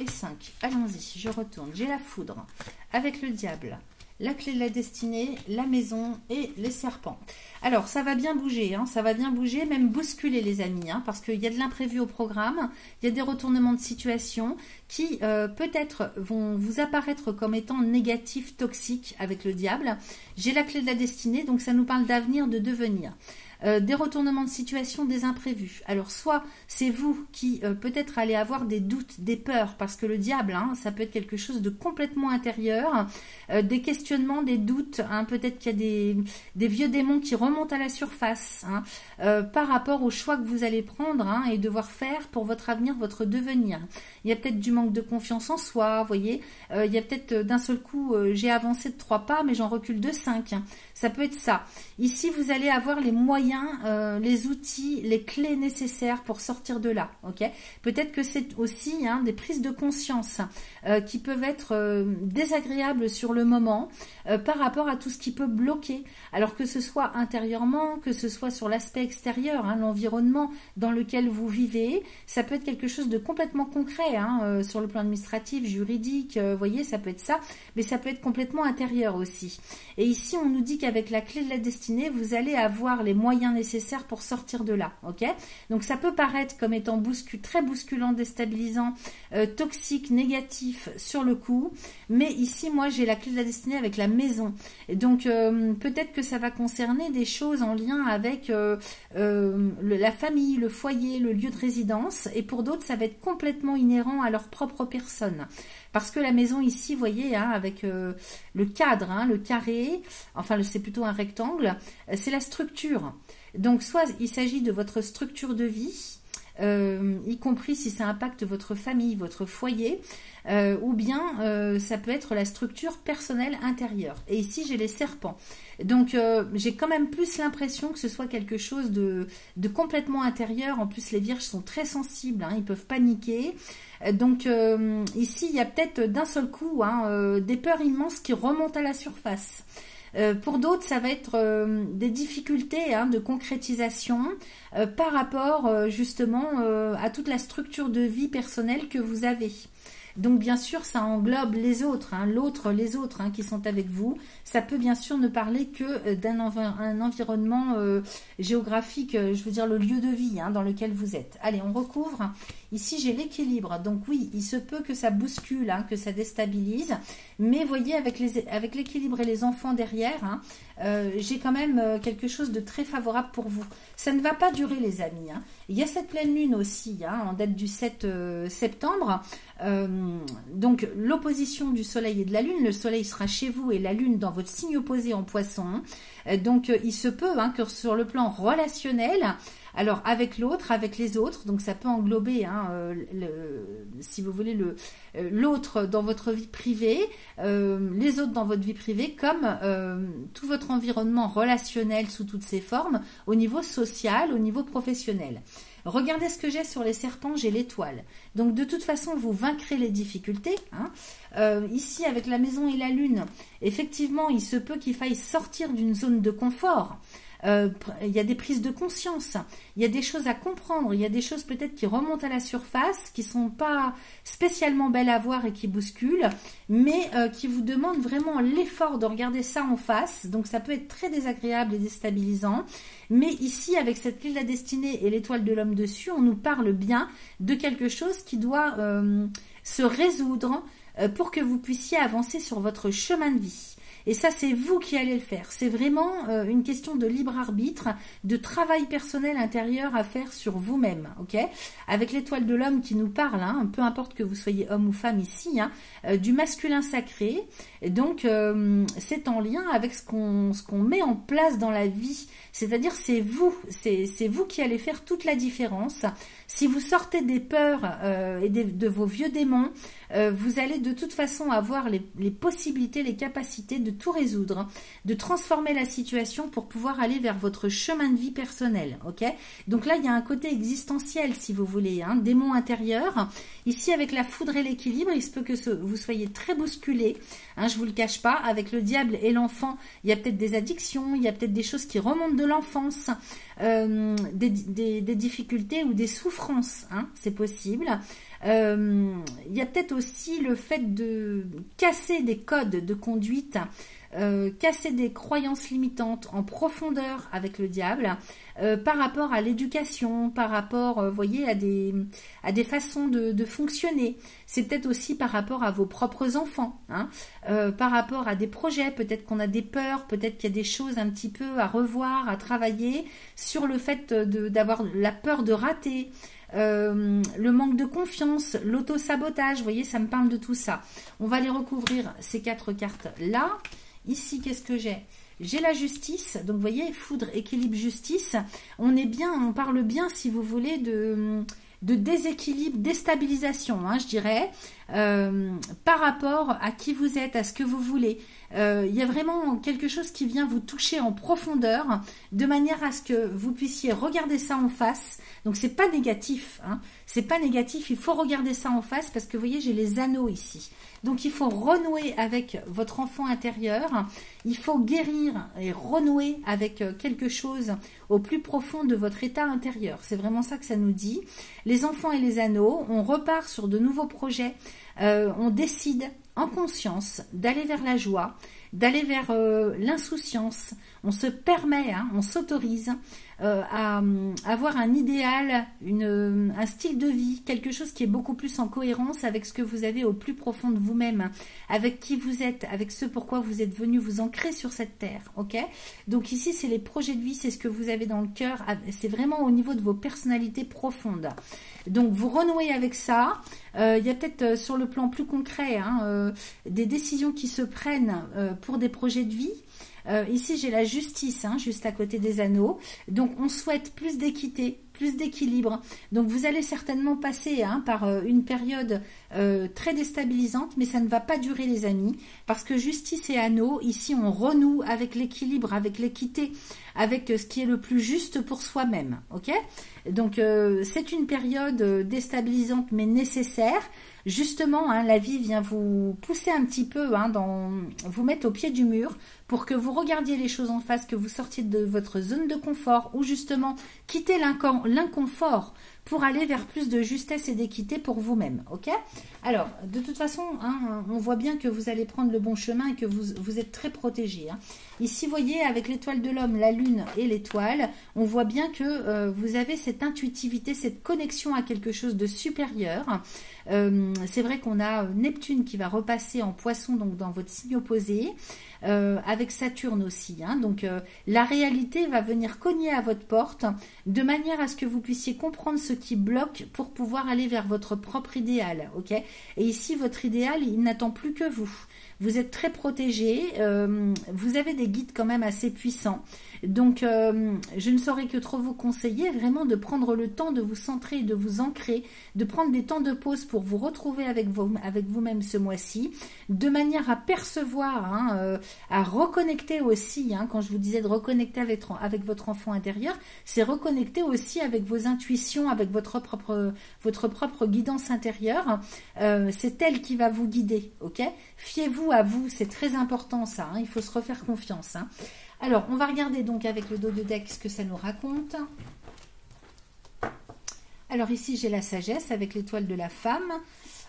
Et 5. Allons-y, je retourne. J'ai la foudre avec le diable, la clé de la destinée, la maison et les serpents. Alors, ça va bien bouger, hein, ça va bien bouger, même bousculer les amis, hein, parce qu'il y a de l'imprévu au programme, il y a des retournements de situation qui peut-être vont vous apparaître comme étant négatifs, toxiques avec le diable. J'ai la clé de la destinée, donc ça nous parle d'avenir, de devenir. Des retournements de situation, des imprévus. Alors, soit c'est vous qui peut-être allez avoir des doutes, des peurs, parce que le diable, hein, ça peut être quelque chose de complètement intérieur, des questionnements, des doutes, hein, peut-être qu'il y a des vieux démons qui remontent à la surface, hein, par rapport au choix que vous allez prendre, hein, et devoir faire pour votre avenir, votre devenir. Il y a peut-être du manque de confiance en soi, vous voyez, il y a peut-être d'un seul coup, j'ai avancé de 3 pas, mais j'en recule de 5. Hein. Ça peut être ça. Ici, vous allez avoir les moyens, les outils, les clés nécessaires pour sortir de là. Ok. Peut-être que c'est aussi, hein, des prises de conscience qui peuvent être désagréables sur le moment par rapport à tout ce qui peut bloquer. Alors que ce soit intérieurement, que ce soit sur l'aspect extérieur, hein, l'environnement dans lequel vous vivez, ça peut être quelque chose de complètement concret, hein, sur le plan administratif, juridique, vous voyez, ça peut être ça, mais ça peut être complètement intérieur aussi. Et ici, on nous dit qu'avec la clé de la destinée, vous allez avoir les moyens nécessaires pour sortir de là. Ok. Donc, ça peut paraître comme étant très bousculant, déstabilisant, toxique, négatif sur le coup, mais ici, moi, j'ai la clé de la destinée avec la maison. Et donc, peut-être que ça va concerner des choses en lien avec la famille, le foyer, le lieu de résidence, et pour d'autres, ça va être complètement inhérent à leur propre personne. parce que la maison ici, vous voyez, hein, avec le cadre, hein, le carré, enfin c'est plutôt un rectangle, c'est la structure. Donc soit il s'agit de votre structure de vie, y compris si ça impacte votre famille, votre foyer, ou bien ça peut être la structure personnelle intérieure. Et ici j'ai les serpents. Donc j'ai quand même plus l'impression que ce soit quelque chose de complètement intérieur. En plus les vierges sont très sensibles, hein, ils peuvent paniquer. Donc ici il y a peut-être d'un seul coup, hein, des peurs immenses qui remontent à la surface. Pour d'autres, ça va être des difficultés, hein, de concrétisation par rapport justement à toute la structure de vie personnelle que vous avez. Donc bien sûr, ça englobe les autres, hein, les autres, hein, qui sont avec vous. Ça peut bien sûr ne parler que d'un environnement géographique, je veux dire le lieu de vie, hein, dans lequel vous êtes. Allez, on recouvre. Ici, j'ai l'équilibre. Donc oui, il se peut que ça bouscule, hein, que ça déstabilise. Mais voyez, avec l'équilibre et les enfants derrière, hein, j'ai quand même quelque chose de très favorable pour vous. Ça ne va pas durer, les amis, hein. Il y a cette pleine lune aussi, hein, en date du 7 septembre. Donc l'opposition du soleil et de la lune, le soleil sera chez vous et la lune dans votre signe opposé en poisson. Donc il se peut, hein, que sur le plan relationnel, alors avec l'autre, avec les autres, donc ça peut englober, hein, si vous voulez, l'autre dans votre vie privée, les autres dans votre vie privée, comme tout votre environnement relationnel sous toutes ses formes, au niveau social, au niveau professionnel. Regardez ce que j'ai sur les serpents, j'ai l'étoile. Donc de toute façon, vous vaincrez les difficultés, hein. Ici, avec la maison et la lune, effectivement, il se peut qu'il faille sortir d'une zone de confort. Il y a des prises de conscience, il y a des choses à comprendre, il y a des choses peut-être qui remontent à la surface, qui sont pas spécialement belles à voir et qui bousculent, mais qui vous demandent vraiment l'effort de regarder ça en face. Donc ça peut être très désagréable et déstabilisant, mais ici avec cette clé de la destinée et l'étoile de l'homme dessus, on nous parle bien de quelque chose qui doit se résoudre pour que vous puissiez avancer sur votre chemin de vie. Et ça, c'est vous qui allez le faire. C'est vraiment une question de libre arbitre, de travail personnel intérieur à faire sur vous-même, ok? Avec l'étoile de l'homme qui nous parle, hein, peu importe que vous soyez homme ou femme ici, hein, du masculin sacré. Et donc, c'est en lien avec ce qu'on met en place dans la vie. C'est-à-dire, c'est vous qui allez faire toute la différence. Si vous sortez des peurs et de vos vieux démons, vous allez de toute façon avoir les possibilités, les capacités de tout résoudre, de transformer la situation pour pouvoir aller vers votre chemin de vie personnel, ok? Donc là, il y a un côté existentiel, si vous voulez, hein, démon intérieur. Ici, avec la foudre et l'équilibre, il se peut que vous soyez très bousculé, hein, je vous le cache pas. Avec le diable et l'enfant, il y a peut-être des addictions, il y a peut-être des choses qui remontent de l'enfance, des difficultés ou des souffrances, hein, c'est possible. Il y a peut-être aussi le fait de casser des codes de conduite, casser des croyances limitantes en profondeur avec le diable, par rapport à l'éducation, par rapport, voyez, à des façons de fonctionner. C'est peut-être aussi par rapport à vos propres enfants, hein, par rapport à des projets. Peut-être qu'on a des peurs, peut-être qu'il y a des choses un petit peu à revoir, à travailler sur le fait d'avoir la peur de rater. Le manque de confiance, l'auto-sabotage, vous voyez, ça me parle de tout ça. On va les recouvrir, ces 4 cartes là. Ici, qu'est-ce que j'ai? J'ai la justice, donc vous voyez, foudre, équilibre, justice. On est bien, on parle bien, si vous voulez, de déséquilibre, déstabilisation, hein, je dirais, par rapport à qui vous êtes, à ce que vous voulez. Il y a vraiment quelque chose qui vient vous toucher en profondeur, de manière à ce que vous puissiez regarder ça en face. Donc c'est pas négatif, hein, c'est pas négatif, il faut regarder ça en face parce que vous voyez, j'ai les anneaux ici. Donc il faut renouer avec votre enfant intérieur, il faut guérir et renouer avec quelque chose au plus profond de votre état intérieur. C'est vraiment ça que ça nous dit. Les enfants et les anneaux, on repart sur de nouveaux projets, on décide en conscience d'aller vers la joie, d'aller vers l'insouciance. On se permet, hein, on s'autorise à avoir un idéal, un style de vie, quelque chose qui est beaucoup plus en cohérence avec ce que vous avez au plus profond de vous-même, avec qui vous êtes, avec ce pourquoi vous êtes venu vous ancrer sur cette terre, ok? Donc ici, c'est les projets de vie, c'est ce que vous avez dans le cœur, c'est vraiment au niveau de vos personnalités profondes. Donc vous renouez avec ça. Il y a peut-être sur le plan plus concret des décisions qui se prennent pour des projets de vie. Ici j'ai la justice juste à côté des anneaux. Donc on souhaite plus d'équité, plus d'équilibre. Donc vous allez certainement passer par une période très déstabilisante, mais ça ne va pas durer les amis, parce que justice et anneaux, ici on renoue avec l'équilibre, avec l'équité, avec ce qui est le plus juste pour soi-même, ok? Donc c'est une période déstabilisante mais nécessaire. Justement, la vie vient vous pousser un petit peu, vous mettre au pied du mur pour que vous regardiez les choses en face, que vous sortiez de votre zone de confort ou justement quitter l'inconfort pour aller vers plus de justesse et d'équité pour vous-même, ok? Alors, de toute façon, on voit bien que vous allez prendre le bon chemin et que vous êtes très protégé. Ici, vous voyez, avec l'étoile de l'homme, la lune et l'étoile, on voit bien que vous avez cette intuitivité, cette connexion à quelque chose de supérieur. C'est vrai qu'on a Neptune qui va repasser en poisson, donc dans votre signe opposé, avec Saturne aussi. Donc la réalité va venir cogner à votre porte de manière à ce que vous puissiez comprendre ce qui bloque pour pouvoir aller vers votre propre idéal. Ok? Et ici, votre idéal, il n'attend plus que vous. Vous êtes très protégé, vous avez des guides quand même assez puissants. Donc, je ne saurais que trop vous conseiller vraiment de prendre le temps de vous centrer, de vous ancrer, de prendre des temps de pause pour vous retrouver avec vous-même ce mois-ci, de manière à percevoir, à reconnecter aussi, quand je vous disais de reconnecter avec votre enfant intérieur, c'est reconnecter aussi avec vos intuitions, avec votre propre guidance intérieure. C'est elle qui va vous guider, ok? Fiez-vous à vous, c'est très important ça, il faut se refaire confiance. Alors, on va regarder donc avec le dos de deck ce que ça nous raconte. Alors ici, j'ai la sagesse avec l'étoile de la femme,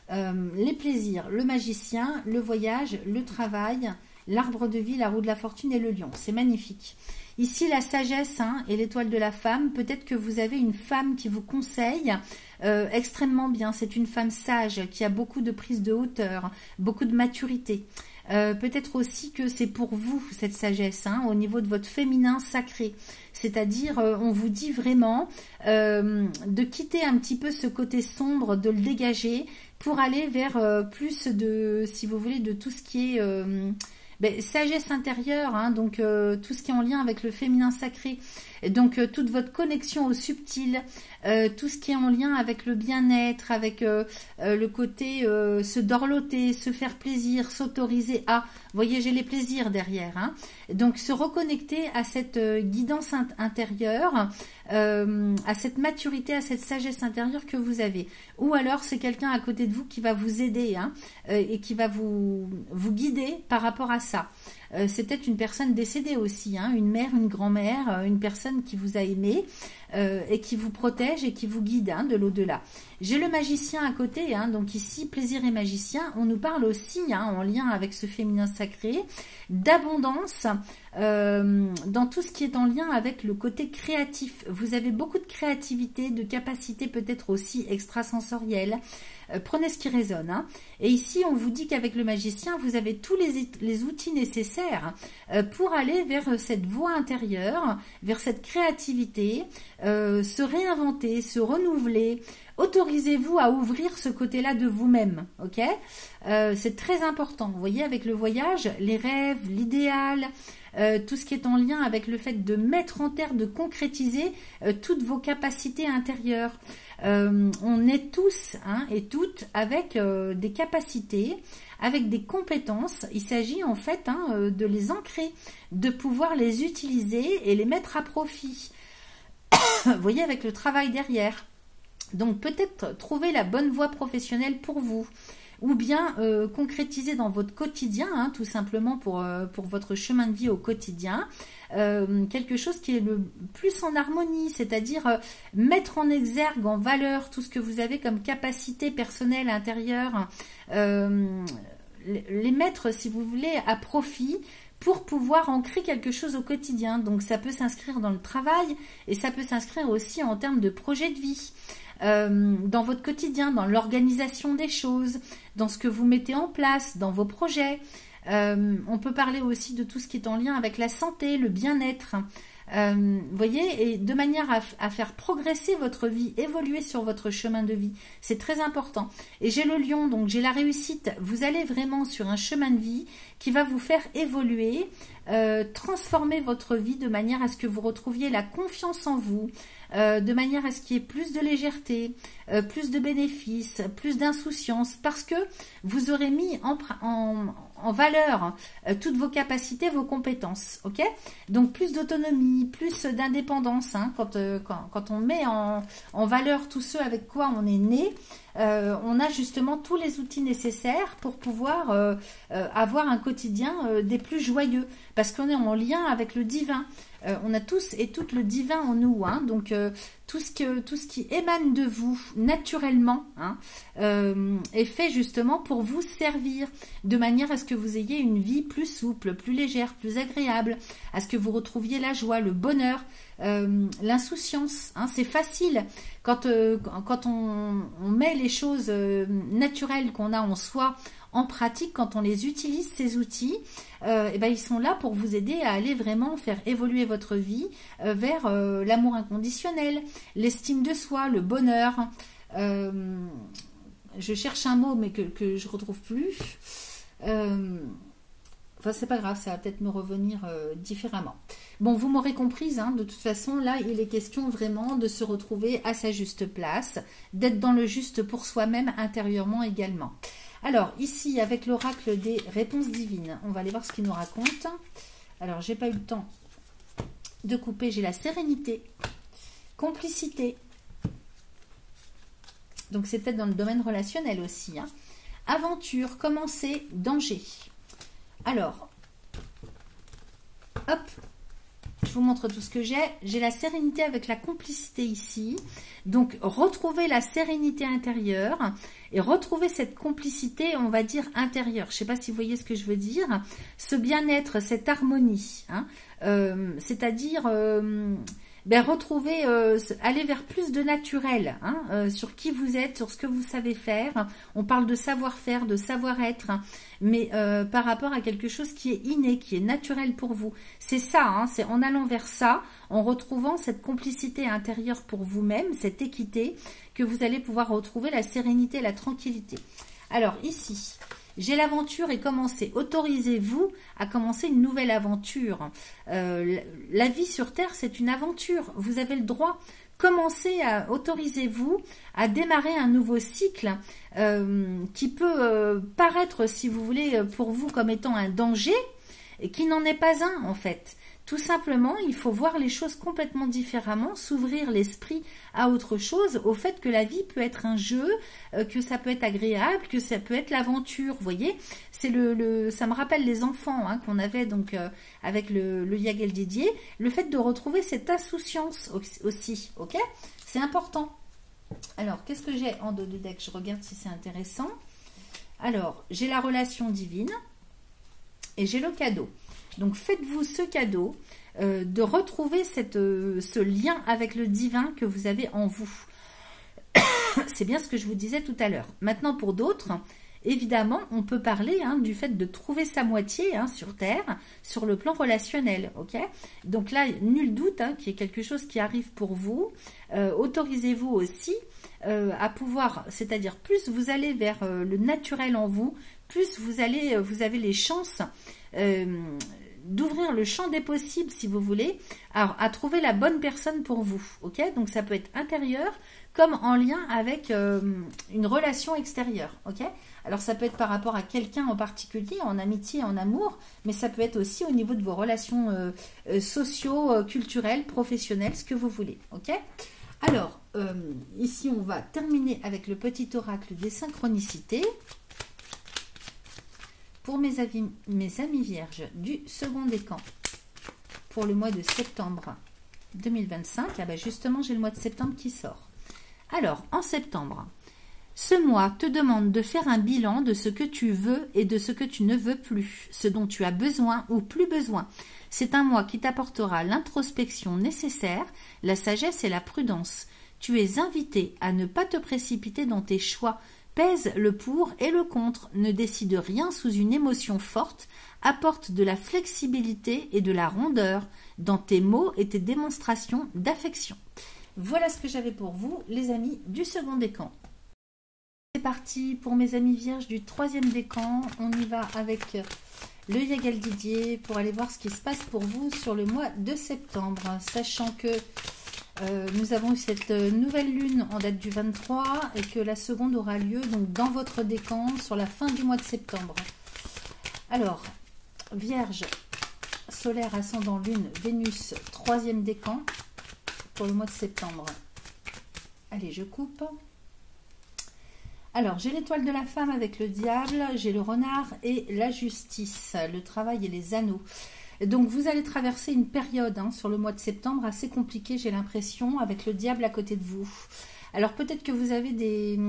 les plaisirs, le magicien, le voyage, le travail, l'arbre de vie, la roue de la fortune et le lion. C'est magnifique. Ici, la sagesse et l'étoile de la femme, peut-être que vous avez une femme qui vous conseille extrêmement bien. C'est une femme sage qui a beaucoup de prise de hauteur, beaucoup de maturité. Peut-être aussi que c'est pour vous cette sagesse au niveau de votre féminin sacré, c'est-à-dire on vous dit vraiment de quitter un petit peu ce côté sombre, de le dégager pour aller vers plus de, si vous voulez, de tout ce qui est sagesse intérieure, donc tout ce qui est en lien avec le féminin sacré, donc toute votre connexion au subtil, tout ce qui est en lien avec le bien-être, avec le côté se dorloter, se faire plaisir, s'autoriser à, vous voyez, j'ai les plaisirs derrière, donc se reconnecter à cette guidance intérieure, à cette maturité, à cette sagesse intérieure que vous avez, ou alors c'est quelqu'un à côté de vous qui va vous aider et qui va vous guider par rapport à ça. C'est peut-être une personne décédée aussi, une mère, une grand-mère, une personne qui vous a aimé et qui vous protège et qui vous guide de l'au-delà. J'ai le magicien à côté, donc ici, plaisir et magicien, on nous parle aussi, en lien avec ce féminin sacré, d'abondance dans tout ce qui est en lien avec le côté créatif. Vous avez beaucoup de créativité, de capacité peut-être aussi extrasensorielle. Prenez ce qui résonne. Et ici, on vous dit qu'avec le magicien, vous avez tous les outils nécessaires pour aller vers cette voie intérieure, vers cette créativité, se réinventer, se renouveler. Autorisez-vous à ouvrir ce côté-là de vous-même, ok? C'est très important. Vous voyez, avec le voyage, les rêves, l'idéal, tout ce qui est en lien avec le fait de mettre en terre, de concrétiser toutes vos capacités intérieures. On est tous et toutes avec des capacités, avec des compétences. Il s'agit en fait de les ancrer, de pouvoir les utiliser et les mettre à profit. Vous voyez, avec le travail derrière. Donc peut-être trouver la bonne voie professionnelle pour vous, ou bien concrétiser dans votre quotidien, tout simplement pour votre chemin de vie au quotidien, quelque chose qui est le plus en harmonie, c'est-à-dire mettre en exergue, en valeur tout ce que vous avez comme capacité personnelle intérieure, les mettre, si vous voulez, à profit pour pouvoir ancrer quelque chose au quotidien. Donc ça peut s'inscrire dans le travail et ça peut s'inscrire aussi en termes de projet de vie. Dans votre quotidien, dans l'organisation des choses, dans ce que vous mettez en place, dans vos projets. On peut parler aussi de tout ce qui est en lien avec la santé, le bien-être. Vous voyez, et de manière à faire progresser votre vie, évoluer sur votre chemin de vie. C'est très important. Et j'ai le lion, donc j'ai la réussite. Vous allez vraiment sur un chemin de vie qui va vous faire évoluer, transformer votre vie de manière à ce que vous retrouviez la confiance en vous, de manière à ce qu'il y ait plus de légèreté, plus de bénéfices, plus d'insouciance, parce que vous aurez mis en valeur toutes vos capacités, vos compétences, ok? Donc plus d'autonomie, plus d'indépendance, hein, quand on met en valeur tout ce avec quoi on est né, on a justement tous les outils nécessaires pour pouvoir avoir un quotidien des plus joyeux, parce qu'on est en lien avec le divin. On a tous et toutes le divin en nous, hein, donc tout ce qui émane de vous naturellement, hein, est fait justement pour vous servir, de manière à ce que vous ayez une vie plus souple, plus légère, plus agréable, à ce que vous retrouviez la joie, le bonheur, l'insouciance, hein. C'est facile quand on met les choses naturelles qu'on a en soi en pratique, quand on les utilise, ces outils, et ben ils sont là pour vous aider à aller vraiment faire évoluer votre vie vers l'amour inconditionnel, l'estime de soi, le bonheur. Je cherche un mot mais que je retrouve plus. Enfin, c'est pas grave, ça va peut-être me revenir différemment. Bon, vous m'aurez comprise, hein, de toute façon, là, il est question vraiment de se retrouver à sa juste place, d'être dans le juste pour soi-même intérieurement également. Alors, ici, avec l'oracle des réponses divines, on va aller voir ce qu'il nous raconte. Alors, j'ai pas eu le temps de couper, j'ai la sérénité, complicité. Donc, c'est peut-être dans le domaine relationnel aussi, hein. Aventure, commencer, danger. Alors, hop, je vous montre tout ce que j'ai. J'ai la sérénité avec la complicité ici. Donc, retrouver la sérénité intérieure et retrouver cette complicité, on va dire, intérieure. Je ne sais pas si vous voyez ce que je veux dire. Ce bien-être, cette harmonie, hein, c'est-à-dire retrouver, aller vers plus de naturel, hein, sur qui vous êtes, sur ce que vous savez faire. On parle de savoir-faire, de savoir-être, mais par rapport à quelque chose qui est inné, qui est naturel pour vous. C'est ça, hein, c'est en allant vers ça, en retrouvant cette complicité intérieure pour vous-même, cette équité, que vous allez pouvoir retrouver la sérénité et la tranquillité. Alors ici, j'ai l'aventure et commencer. Autorisez-vous à commencer une nouvelle aventure. La vie sur Terre, c'est une aventure. Vous avez le droit. Autorisez-vous à démarrer un nouveau cycle qui peut paraître, si vous voulez, pour vous comme étant un danger, et qui n'en est pas un en fait. Tout simplement, il faut voir les choses complètement différemment, s'ouvrir l'esprit à autre chose, au fait que la vie peut être un jeu, que ça peut être agréable, que ça peut être l'aventure, vous voyez. C'est ça me rappelle les enfants, hein, qu'on avait donc avec le Yagel Didier, le fait de retrouver cette insouciance aussi, ok? C'est important. Alors, qu'est-ce que j'ai en dos du deck? Je regarde si c'est intéressant. Alors, j'ai la relation divine et j'ai le cadeau. Donc, faites-vous ce cadeau de retrouver ce lien avec le divin que vous avez en vous. C'est bien ce que je vous disais tout à l'heure. Maintenant, pour d'autres, évidemment, on peut parler, hein, du fait de trouver sa moitié, hein, sur Terre, sur le plan relationnel. Ok? Donc là, nul doute, hein, qu'il y ait quelque chose qui arrive pour vous. Autorisez-vous aussi à pouvoir, c'est-à-dire plus vous allez vers le naturel en vous, plus vous avez les chances d'ouvrir le champ des possibles, si vous voulez, à trouver la bonne personne pour vous. Ok? Donc ça peut être intérieur comme en lien avec une relation extérieure. Ok? Alors ça peut être par rapport à quelqu'un en particulier, en amitié, en amour, mais ça peut être aussi au niveau de vos relations sociaux, culturelles, professionnelles, ce que vous voulez. Ok? Alors, ici on va terminer avec le petit oracle des synchronicités. Pour mes amis vierges du second décan, pour le mois de septembre 2025, ah ben justement j'ai le mois de septembre qui sort. Alors, en septembre, Ce mois te demande de faire un bilan de ce que tu veux et de ce que tu ne veux plus, ce dont tu as besoin ou plus besoin. C'est un mois qui t'apportera l'introspection nécessaire, la sagesse et la prudence. Tu es invité à ne pas te précipiter dans tes choix. Pèse le pour et le contre. Ne décide rien sous une émotion forte. Apporte de la flexibilité et de la rondeur dans tes mots et tes démonstrations d'affection. Voilà ce que j'avais pour vous, les amis du second décan. C'est parti pour mes amis vierges du troisième décan. On y va avec le Yagal Didier pour aller voir ce qui se passe pour vous sur le mois de septembre. Sachant que nous avons eu cette nouvelle lune en date du 23 et que la seconde aura lieu donc dans votre décan sur la fin du mois de septembre. Alors, Vierge, solaire, ascendant, lune, Vénus, troisième décan pour le mois de septembre. Allez, je coupe. Alors, j'ai l'étoile de la femme avec le diable, j'ai le renard et la justice, le travail et les anneaux. Donc, vous allez traverser une période sur le mois de septembre assez compliquée, j'ai l'impression, avec le diable à côté de vous. Alors, peut-être que vous avez des...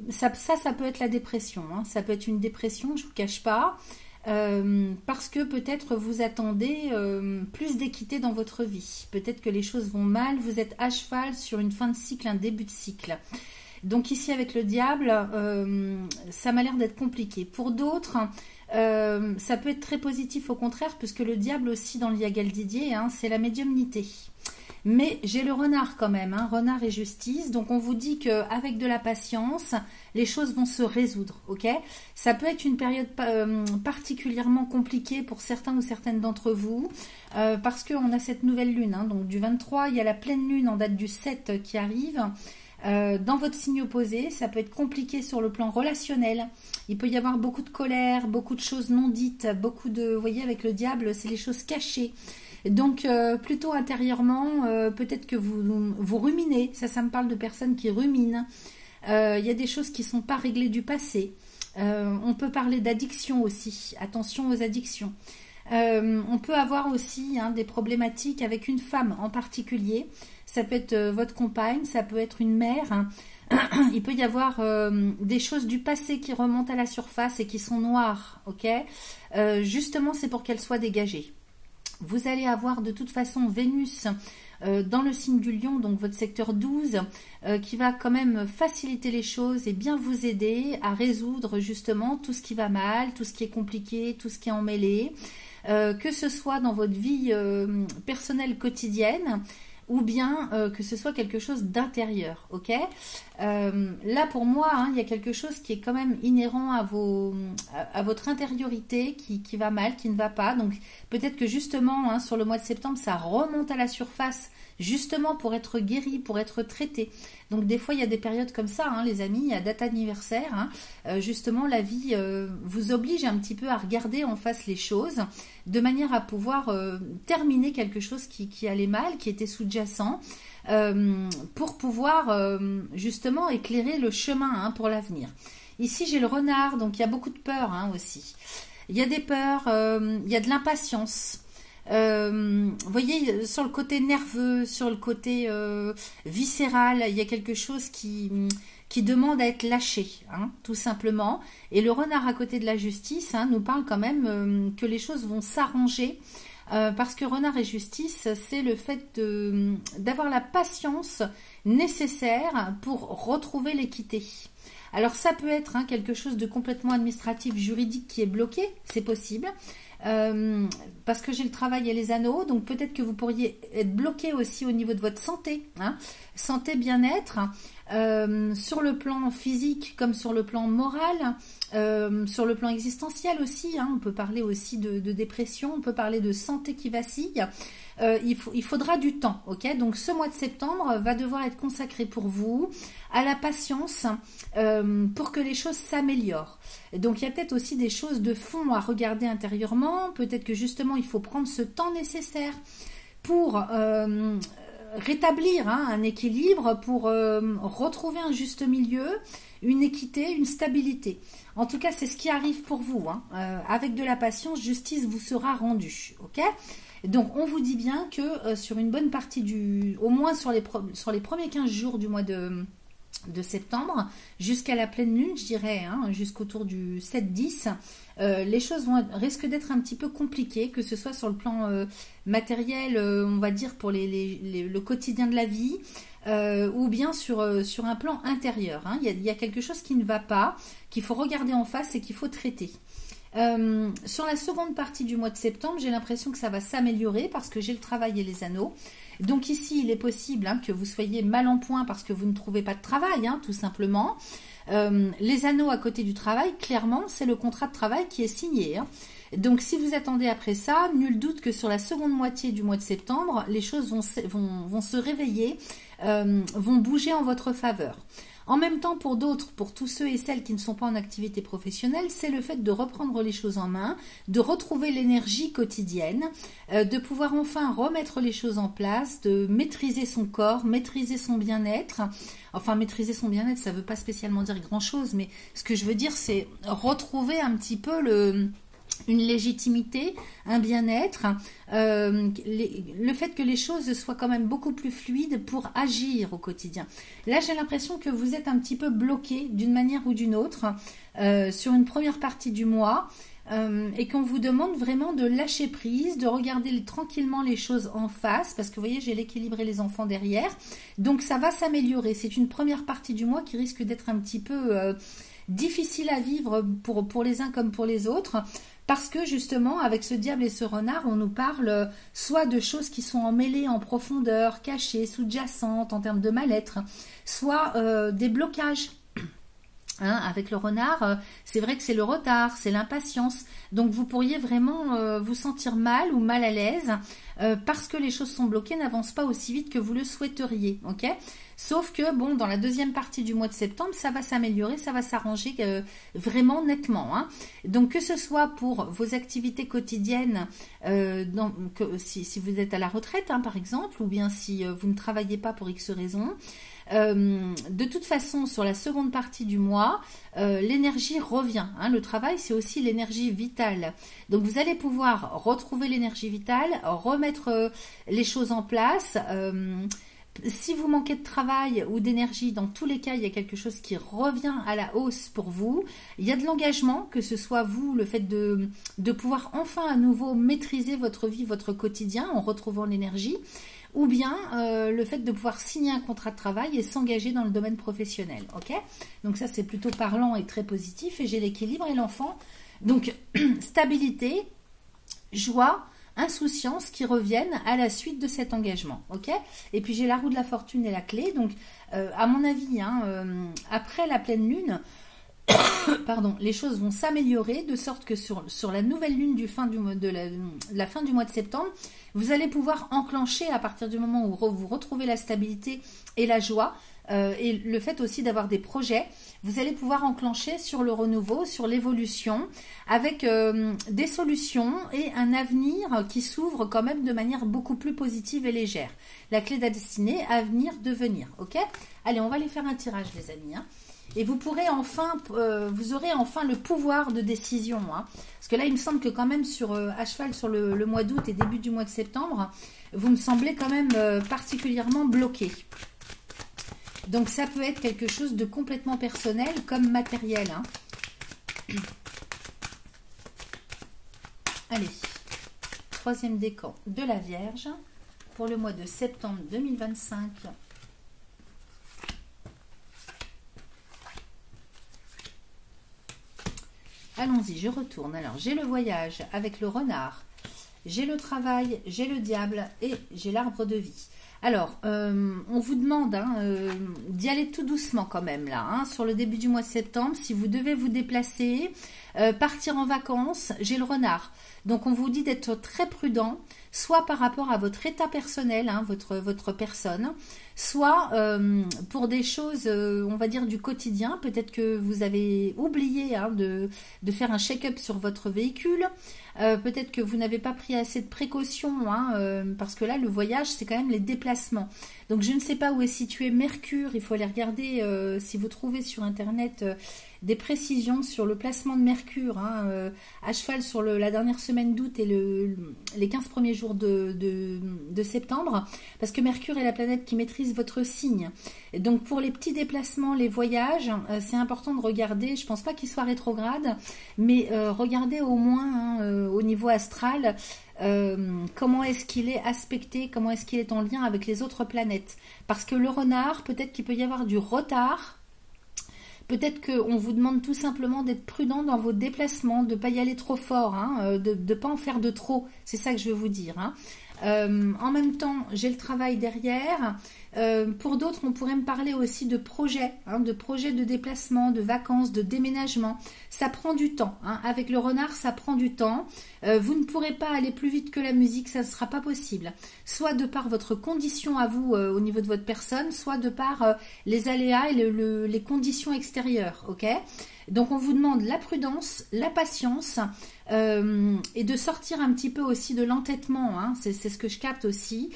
Ça peut être la dépression. Ça peut être une dépression, je ne vous cache pas. Parce que peut-être vous attendez plus d'équité dans votre vie. Peut-être que les choses vont mal, vous êtes à cheval sur une fin de cycle, un début de cycle. Donc ici avec le diable, ça m'a l'air d'être compliqué. Pour d'autres, ça peut être très positif au contraire, puisque le diable aussi dans le Yagal Didier, c'est la médiumnité. Mais j'ai le renard quand même, renard et justice. Donc on vous dit qu'avec de la patience, les choses vont se résoudre, ok? Ça peut être une période particulièrement compliquée pour certains ou certaines d'entre vous, parce qu'on a cette nouvelle lune. Donc du 23, il y a la pleine lune en date du 7 qui arrive. Dans votre signe opposé, ça peut être compliqué sur le plan relationnel. Il peut y avoir beaucoup de colère, beaucoup de choses non dites, beaucoup de... Vous voyez, avec le diable, c'est les choses cachées. Donc, plutôt intérieurement, peut-être que vous ruminez. Ça me parle de personnes qui ruminent. Il y a des choses qui ne sont pas réglées du passé. On peut parler d'addiction aussi. Attention aux addictions. On peut avoir aussi des problématiques avec une femme en particulier. Ça peut être votre compagne, ça peut être une mère. Il peut y avoir des choses du passé qui remontent à la surface et qui sont noires. Ok, justement, c'est pour qu'elles soient dégagées. Vous allez avoir de toute façon Vénus dans le signe du lion, donc votre secteur 12, qui va quand même faciliter les choses et bien vous aider à résoudre justement tout ce qui va mal, tout ce qui est compliqué, tout ce qui est emmêlé, que ce soit dans votre vie personnelle quotidienne, ou bien que ce soit quelque chose d'intérieur, ok? Là, pour moi, il y a quelque chose qui est quand même inhérent à votre intériorité, qui va mal, qui ne va pas. Donc, peut-être que justement, sur le mois de septembre, ça remonte à la surface, justement pour être guéri, pour être traité. Donc, des fois, il y a des périodes comme ça, les amis, à date anniversaire. Justement, la vie vous oblige un petit peu à regarder en face les choses, de manière à pouvoir terminer quelque chose qui allait mal, qui était sous-jacent, pour pouvoir justement éclairer le chemin pour l'avenir. Ici, j'ai le renard, donc il y a beaucoup de peur aussi. Il y a des peurs, il y a de l'impatience. Vous voyez, sur le côté nerveux, sur le côté viscéral, il y a quelque chose qui demande à être lâché, tout simplement. Et le renard à côté de la justice nous parle quand même que les choses vont s'arranger, parce que renard et justice, c'est le fait d'avoir la patience nécessaire pour retrouver l'équité. Alors ça peut être quelque chose de complètement administratif, juridique qui est bloqué, c'est possible. Parce que j'ai le travail et les anneaux, donc peut-être que vous pourriez être bloqué aussi au niveau de votre santé, santé, bien-être, sur le plan physique comme sur le plan moral, sur le plan existentiel aussi, on peut parler aussi de dépression, on peut parler de santé qui vacille. Il faudra du temps, ok? Donc ce mois de septembre va devoir être consacré pour vous à la patience, pour que les choses s'améliorent. Donc il y a peut-être aussi des choses de fond à regarder intérieurement, peut-être que justement il faut prendre ce temps nécessaire pour rétablir un équilibre, pour retrouver un juste milieu, une équité, une stabilité. En tout cas, c'est ce qui arrive pour vous. Avec de la patience, justice vous sera rendue, ok? Donc on vous dit bien que sur une bonne partie au moins sur les premiers 15 jours du mois de de septembre jusqu'à la pleine lune, je dirais, hein, jusqu'autour du 7-10, les choses risquent d'être un petit peu compliquées, que ce soit sur le plan matériel, on va dire pour le quotidien de la vie, ou bien sur un plan intérieur. Hein. Il y a quelque chose qui ne va pas, qu'il faut regarder en face et qu'il faut traiter. Sur la seconde partie du mois de septembre, j'ai l'impression que ça va s'améliorer parce que j'ai le travail et les anneaux. Donc ici, il est possible que vous soyez mal en point parce que vous ne trouvez pas de travail, tout simplement. Les anneaux à côté du travail, clairement, c'est le contrat de travail qui est signé. Donc si vous attendez après ça, nul doute que sur la seconde moitié du mois de septembre, les choses vont se réveiller, vont bouger en votre faveur. En même temps, pour d'autres, pour tous ceux et celles qui ne sont pas en activité professionnelle, c'est le fait de reprendre les choses en main, de retrouver l'énergie quotidienne, de pouvoir enfin remettre les choses en place, de maîtriser son corps, maîtriser son bien-être. Enfin, maîtriser son bien-être, ça ne veut pas spécialement dire grand-chose, mais ce que je veux dire, c'est retrouver un petit peu une légitimité, un bien-être, le fait que les choses soient quand même beaucoup plus fluides pour agir au quotidien. Là, j'ai l'impression que vous êtes un petit peu bloqué d'une manière ou d'une autre sur une première partie du mois et qu'on vous demande vraiment de lâcher prise, de regarder tranquillement les choses en face, parce que vous voyez, j'ai l'équilibre et les enfants derrière, donc ça va s'améliorer. C'est une première partie du mois qui risque d'être un petit peu difficile à vivre pour les uns comme pour les autres, parce que justement, avec ce diable et ce renard, on nous parle soit de choses qui sont emmêlées en profondeur, cachées, sous-jacentes en termes de mal-être, soit des blocages. Avec le renard, c'est vrai que c'est le retard, c'est l'impatience. Donc vous pourriez vraiment vous sentir mal ou mal à l'aise parce que les choses sont bloquées, n'avancent pas aussi vite que vous le souhaiteriez. Ok ? Sauf que bon, dans la deuxième partie du mois de septembre, ça va s'améliorer, ça va s'arranger vraiment nettement. Donc que ce soit pour vos activités quotidiennes, si vous êtes à la retraite par exemple, ou bien si vous ne travaillez pas pour X raisons, de toute façon, sur la seconde partie du mois, l'énergie revient. Le travail, c'est aussi l'énergie vitale. Donc, vous allez pouvoir retrouver l'énergie vitale, remettre les choses en place. Si vous manquez de travail ou d'énergie, dans tous les cas, il y a quelque chose qui revient à la hausse pour vous. Il y a de l'engagement, que ce soit vous, le fait de pouvoir enfin à nouveau maîtriser votre vie, votre quotidien en retrouvant l'énergie, ou bien le fait de pouvoir signer un contrat de travail et s'engager dans le domaine professionnel. Ok ? Donc ça, c'est plutôt parlant et très positif. Et j'ai l'équilibre et l'enfant. Donc, stabilité, joie, insouciance qui reviennent à la suite de cet engagement. Ok ? Et puis, j'ai la roue de la fortune et la clé. Donc, à mon avis, après la pleine lune, pardon, les choses vont s'améliorer de sorte que sur la nouvelle lune de la fin du mois de septembre, vous allez pouvoir enclencher à partir du moment où vous retrouvez la stabilité et la joie et le fait aussi d'avoir des projets, vous allez pouvoir enclencher sur le renouveau, sur l'évolution avec des solutions et un avenir qui s'ouvre quand même de manière beaucoup plus positive et légère. La clé de la destinée, avenir, devenir. Ok ? Allez, on va aller faire un tirage les amis. Et vous pourrez enfin, vous aurez enfin le pouvoir de décision. Parce que là, il me semble que quand même à cheval sur le mois d'août et début du mois de septembre, vous me semblez quand même particulièrement bloqué. Donc ça peut être quelque chose de complètement personnel comme matériel. Allez, troisième décan de la Vierge pour le mois de septembre 2025. Allons-y, je retourne. Alors, j'ai le voyage avec le renard, j'ai le travail, j'ai le diable et j'ai l'arbre de vie. Alors, on vous demande d'y aller tout doucement quand même là, sur le début du mois de septembre. Si vous devez vous déplacer, partir en vacances, j'ai le renard. Donc, on vous dit d'être très prudent, soit par rapport à votre état personnel, votre personne, soit pour des choses, on va dire, du quotidien. Peut-être que vous avez oublié de faire un check-up sur votre véhicule. peut-être que vous n'avez pas pris assez de précautions, hein, parce que là, le voyage, c'est quand même les déplacements. Donc, je ne sais pas où est situé Mercure. Il faut aller regarder si vous trouvez sur Internet des précisions sur le placement de Mercure, hein, à cheval sur la dernière semaine d'août et les 15 premiers jours de septembre, parce que Mercure est la planète qui maîtrise votre signe. Et donc, pour les petits déplacements, les voyages, c'est important de regarder. Je ne pense pas qu'il soit rétrograde, mais regardez au moins hein, au niveau astral comment est-ce qu'il est aspecté, comment est-ce qu'il est en lien avec les autres planètes. Parce que le renard, peut-être qu'il peut y avoir du retard, peut-être qu'on vous demande tout simplement d'être prudent dans vos déplacements, de ne pas y aller trop fort, hein, de ne pas en faire de trop, c'est ça que je veux vous dire. Hein. En même temps, j'ai le travail derrière. Pour d'autres, on pourrait me parler aussi de projets, hein, de projets de déplacement, de vacances, de déménagement. Ça prend du temps. Hein. Avec le renard, ça prend du temps. Vous ne pourrez pas aller plus vite que la musique, ça ne sera pas possible. Soit de par votre condition à vous au niveau de votre personne, soit de par les aléas et les conditions extérieures. Ok ? Donc on vous demande la prudence, la patience et de sortir un petit peu aussi de l'entêtement. Hein. C'est ce que je capte aussi.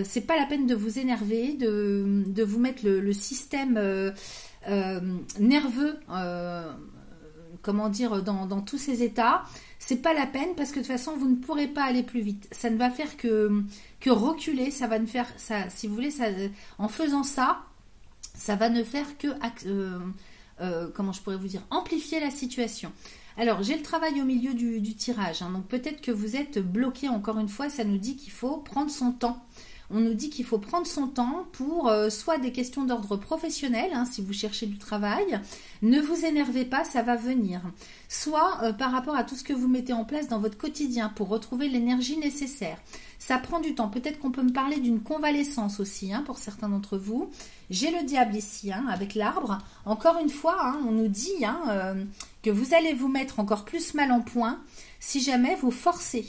C'est pas la peine de vous énerver, de vous mettre le système nerveux, comment dire, dans tous ces états. C'est pas la peine parce que de toute façon vous ne pourrez pas aller plus vite. Ça ne va faire que reculer. Ça va ne faire ça, si vous voulez, ça, en faisant ça, ça va ne faire que comment je pourrais vous dire, amplifier la situation. Alors, j'ai le travail au milieu du tirage, hein, donc peut-être que vous êtes bloqué, encore une fois, ça nous dit qu'il faut prendre son temps. On nous dit qu'il faut prendre son temps pour soit des questions d'ordre professionnel, hein, si vous cherchez du travail, ne vous énervez pas, ça va venir. Soit par rapport à tout ce que vous mettez en place dans votre quotidien pour retrouver l'énergie nécessaire. Ça prend du temps. Peut-être qu'on peut me parler d'une convalescence aussi, hein, pour certains d'entre vous. J'ai le diable ici, hein, avec l'arbre. Encore une fois, hein, on nous dit hein, que vous allez vous mettre encore plus mal en point si jamais vous forcez.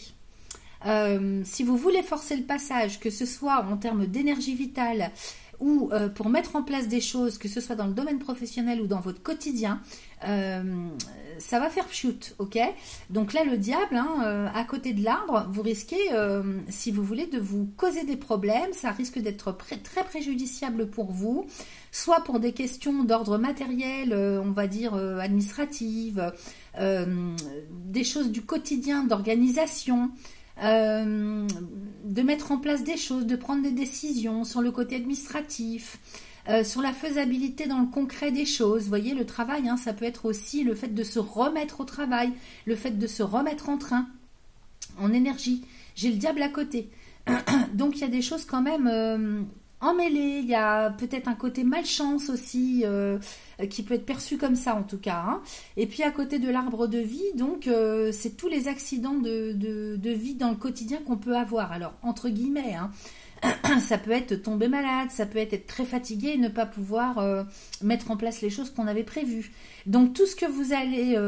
Si vous voulez forcer le passage, que ce soit en termes d'énergie vitale ou pour mettre en place des choses, que ce soit dans le domaine professionnel ou dans votre quotidien, ça va faire pchiout, ok? Donc là, le diable, hein, à côté de l'arbre, vous risquez, si vous voulez, de vous causer des problèmes. Ça risque d'être très préjudiciable pour vous, soit pour des questions d'ordre matériel, on va dire administrative, des choses du quotidien, d'organisation, de mettre en place des choses, de prendre des décisions sur le côté administratif, sur la faisabilité dans le concret des choses. Vous voyez, le travail, hein, ça peut être aussi le fait de se remettre au travail, le fait de se remettre en train, en énergie. J'ai le diable à côté. Donc, il y a des choses quand même emmêlées. Il y a peut-être un côté malchance aussi, qui peut être perçu comme ça en tout cas. Hein. Et puis, à côté de l'arbre de vie, donc, c'est tous les accidents de vie dans le quotidien qu'on peut avoir. Alors, entre guillemets, hein, ça peut être tomber malade, ça peut être très fatigué et ne pas pouvoir mettre en place les choses qu'on avait prévues. Donc tout ce que vous allez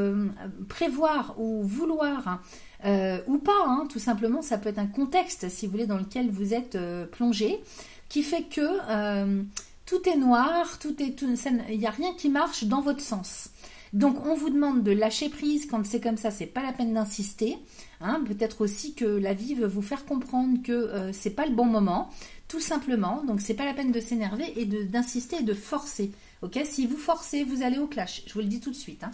prévoir ou vouloir ou pas, hein, tout simplement, ça peut être un contexte, si vous voulez, dans lequel vous êtes plongé, qui fait que tout est noir, il n'y a rien qui marche dans votre sens. Donc on vous demande de lâcher prise quand c'est comme ça, c'est pas la peine d'insister. Hein, peut-être aussi que la vie veut vous faire comprendre que c'est pas le bon moment, tout simplement. Donc c'est pas la peine de s'énerver et d'insister et de forcer. Ok, si vous forcez, vous allez au clash. Je vous le dis tout de suite. Hein.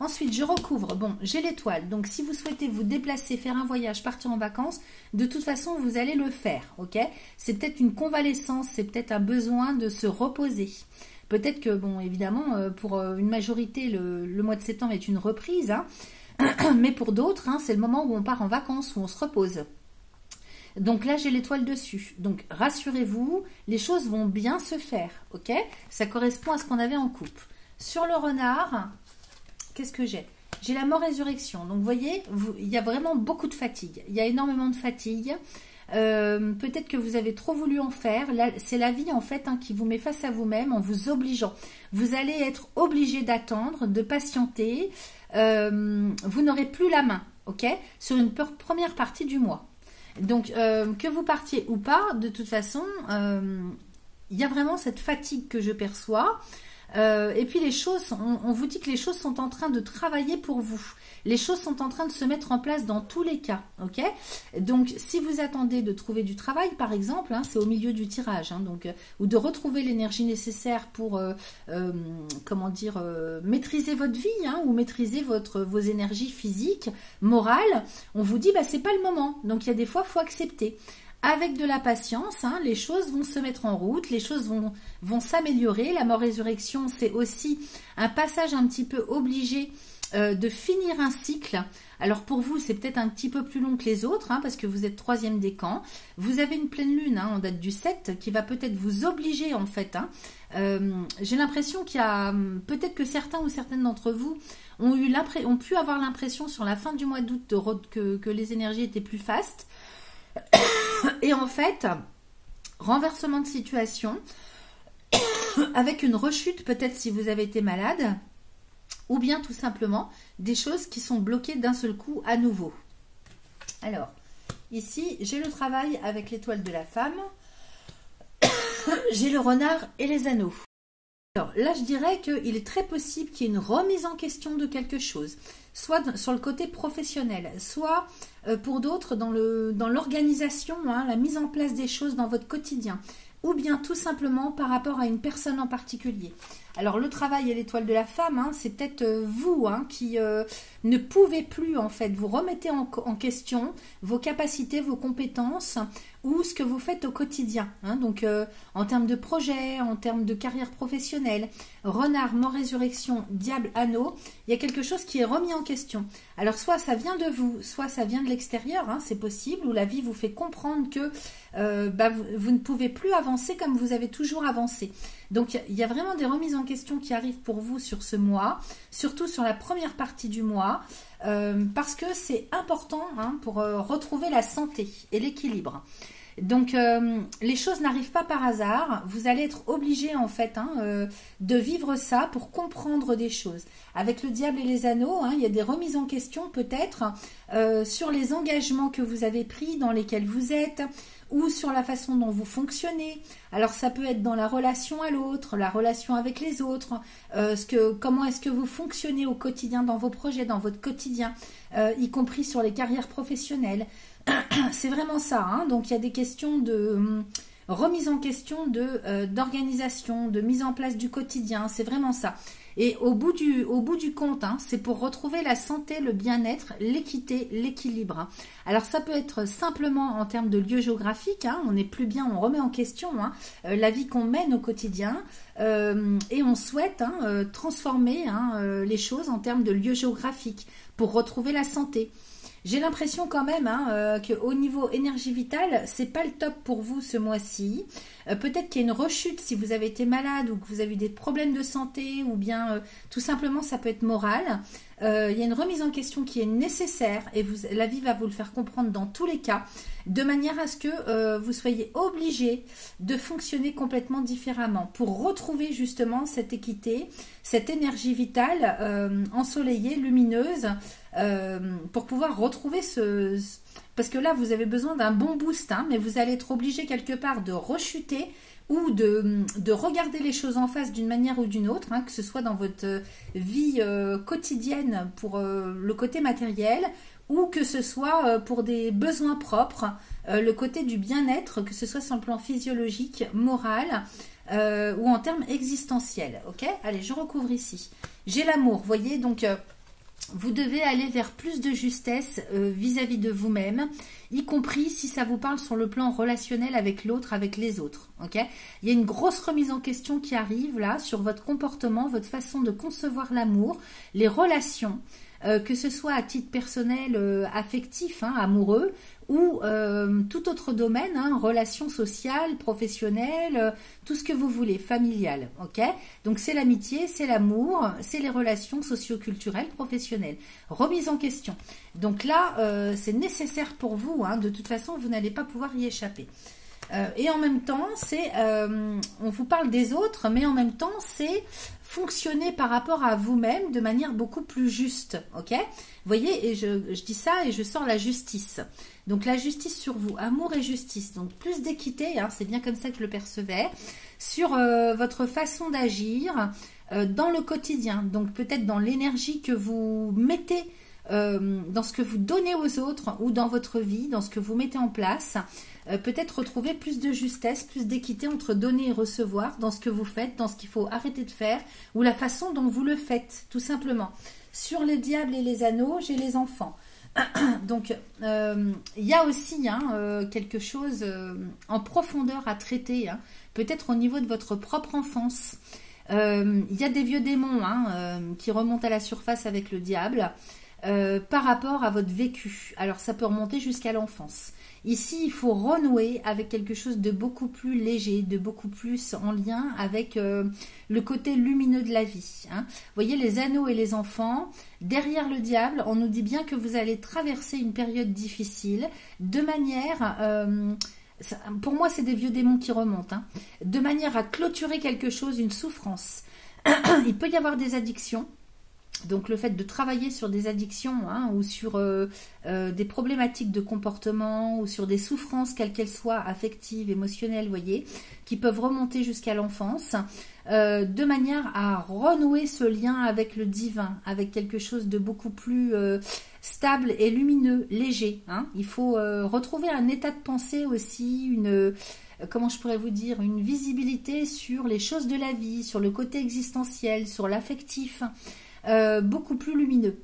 Ensuite, je recouvre. Bon, j'ai l'étoile. Donc si vous souhaitez vous déplacer, faire un voyage, partir en vacances, de toute façon vous allez le faire. Ok, c'est peut-être une convalescence, c'est peut-être un besoin de se reposer. Peut-être que, bon, évidemment, pour une majorité, le mois de septembre est une reprise, hein, mais pour d'autres, hein, c'est le moment où on part en vacances, où on se repose. Donc là, j'ai l'étoile dessus. Donc, rassurez-vous, les choses vont bien se faire, ok? Ça correspond à ce qu'on avait en coupe. Sur le renard, qu'est-ce que j'ai? J'ai la mort-résurrection. Donc, vous voyez, il y a vraiment beaucoup de fatigue. Il y a énormément de fatigue. Peut-être que vous avez trop voulu en faire. C'est la vie en fait hein, qui vous met face à vous-même en vous obligeant. Vous allez être obligé d'attendre, de patienter. Vous n'aurez plus la main, ok, sur une première partie du mois. Donc que vous partiez ou pas, de toute façon, il y a vraiment cette fatigue que je perçois. Et puis les choses, on vous dit que les choses sont en train de travailler pour vous. Les choses sont en train de se mettre en place dans tous les cas, ok? Donc, si vous attendez de trouver du travail, par exemple, hein, c'est au milieu du tirage, hein, donc, ou de retrouver l'énergie nécessaire pour, comment dire, maîtriser votre vie, hein, ou maîtriser vos énergies physiques, morales, on vous dit, bah, c'est pas le moment. Donc, il y a des fois, faut accepter. Avec de la patience, hein, les choses vont se mettre en route, les choses vont s'améliorer. La mort-résurrection, c'est aussi un passage un petit peu obligé de finir un cycle. Alors pour vous, c'est peut-être un petit peu plus long que les autres, hein, parce que vous êtes 3e décan. Vous avez une pleine lune, hein, en date du 7, qui va peut-être vous obliger, en fait. Hein. J'ai l'impression qu'il y a, peut-être que certains ou certaines d'entre vous ont pu avoir l'impression sur la fin du mois d'août que les énergies étaient plus fastes. Et en fait, renversement de situation, avec une rechute peut-être si vous avez été malade, ou bien tout simplement des choses qui sont bloquées d'un seul coup à nouveau. Alors, ici, j'ai le travail avec l'étoile de la femme, j'ai le renard et les anneaux. Alors là, je dirais qu'il est très possible qu'il y ait une remise en question de quelque chose, soit sur le côté professionnel, soit pour d'autres dans l'organisation, hein, la mise en place des choses dans votre quotidien, ou bien tout simplement par rapport à une personne en particulier. Alors le travail et l'étoile de la femme, hein, c'est peut-être vous, hein, qui ne pouvez plus en fait, vous remettez en question vos capacités, vos compétences ou ce que vous faites au quotidien. Hein, donc en termes de projet, en termes de carrière professionnelle, renard, mort, résurrection, diable, anneau, il y a quelque chose qui est remis en question. Alors soit ça vient de vous, soit ça vient de l'extérieur, hein, c'est possible, ou la vie vous fait comprendre que vous ne pouvez plus avancer comme vous avez toujours avancé. Donc il y a vraiment des remises en question qui arrivent pour vous sur ce mois, surtout sur la première partie du mois, parce que c'est important, hein, pour retrouver la santé et l'équilibre. Donc les choses n'arrivent pas par hasard, vous allez être obligé en fait, hein, de vivre ça pour comprendre des choses. Avec le diable et les anneaux, hein, il y a des remises en question peut-être sur les engagements que vous avez pris, dans lesquels vous êtes, ou sur la façon dont vous fonctionnez. Alors ça peut être dans la relation à l'autre, la relation avec les autres, comment est-ce que vous fonctionnez au quotidien dans vos projets, dans votre quotidien, y compris sur les carrières professionnelles. C'est vraiment ça, hein. Donc il y a des questions de remise en question d'organisation, de mise en place du quotidien, c'est vraiment ça. Et au bout du compte, hein, c'est pour retrouver la santé, le bien-être, l'équité, l'équilibre. Alors ça peut être simplement en termes de lieu géographique, hein, on n'est plus bien, on remet en question, hein, la vie qu'on mène au quotidien, et on souhaite, hein, transformer, hein, les choses en termes de lieu géographique pour retrouver la santé. J'ai l'impression quand même, hein, qu'au niveau énergie vitale, c'est pas le top pour vous ce mois-ci. Peut-être qu'il y a une rechute si vous avez été malade ou que vous avez eu des problèmes de santé, ou bien tout simplement ça peut être moral. Il y a une remise en question qui est nécessaire et la vie va vous le faire comprendre dans tous les cas, de manière à ce que vous soyez obligé de fonctionner complètement différemment pour retrouver justement cette équité, cette énergie vitale ensoleillée, lumineuse, pour pouvoir retrouver parce que là vous avez besoin d'un bon boost, hein, mais vous allez être obligé quelque part de rechuter ou de regarder les choses en face d'une manière ou d'une autre, hein, que ce soit dans votre vie quotidienne pour le côté matériel, ou que ce soit pour des besoins propres, le côté du bien-être, que ce soit sur le plan physiologique, moral, ou en termes existentiels. Ok, allez, je recouvre ici. J'ai l'amour, vous voyez, donc vous devez aller vers plus de justesse vis-à-vis de vous-même, y compris si ça vous parle sur le plan relationnel avec l'autre, avec les autres. Ok, il y a une grosse remise en question qui arrive là sur votre comportement, votre façon de concevoir l'amour, les relations, que ce soit à titre personnel, affectif, hein, amoureux, ou tout autre domaine, hein, relations sociales, professionnelles, tout ce que vous voulez, familial, ok? Donc c'est l'amitié, c'est l'amour, c'est les relations socio-culturelles, professionnelles. Remise en question. Donc là, c'est nécessaire pour vous, hein, de toute façon, vous n'allez pas pouvoir y échapper. Et en même temps, on vous parle des autres, mais en même temps, c'est fonctionner par rapport à vous-même de manière beaucoup plus juste, ok? Vous voyez, et je dis ça et je sors la justice. Donc la justice sur vous, amour et justice, donc plus d'équité, hein, c'est bien comme ça que je le percevais, sur votre façon d'agir, dans le quotidien, donc peut-être dans l'énergie que vous mettez dans ce que vous donnez aux autres ou dans votre vie, dans ce que vous mettez en place, peut-être retrouver plus de justesse, plus d'équité entre donner et recevoir dans ce que vous faites, dans ce qu'il faut arrêter de faire ou la façon dont vous le faites, tout simplement. Sur les diables et les anneaux, j'ai les enfants. Donc, il y a aussi quelque chose en profondeur à traiter, peut-être au niveau de votre propre enfance. Il y a des vieux démons qui remontent à la surface avec le diable. Par rapport à votre vécu. Alors ça peut remonter jusqu'à l'enfance. Ici, il faut renouer avec quelque chose de beaucoup plus léger, de beaucoup plus en lien avec le côté lumineux de la vie. Vous voyez, les anneaux et les enfants, derrière le diable, on nous dit bien que vous allez traverser une période difficile de manière... pour moi, c'est des vieux démons qui remontent. De manière à clôturer quelque chose, une souffrance. Il peut y avoir des addictions. Donc le fait de travailler sur des addictions ou sur des problématiques de comportement ou sur des souffrances, quelles qu'elles soient, affectives, émotionnelles, voyez, qui peuvent remonter jusqu'à l'enfance, de manière à renouer ce lien avec le divin, avec quelque chose de beaucoup plus stable et lumineux, léger. Il faut retrouver un état de pensée aussi, comment je pourrais vous dire, une visibilité sur les choses de la vie, sur le côté existentiel, sur l'affectif. Beaucoup plus lumineux.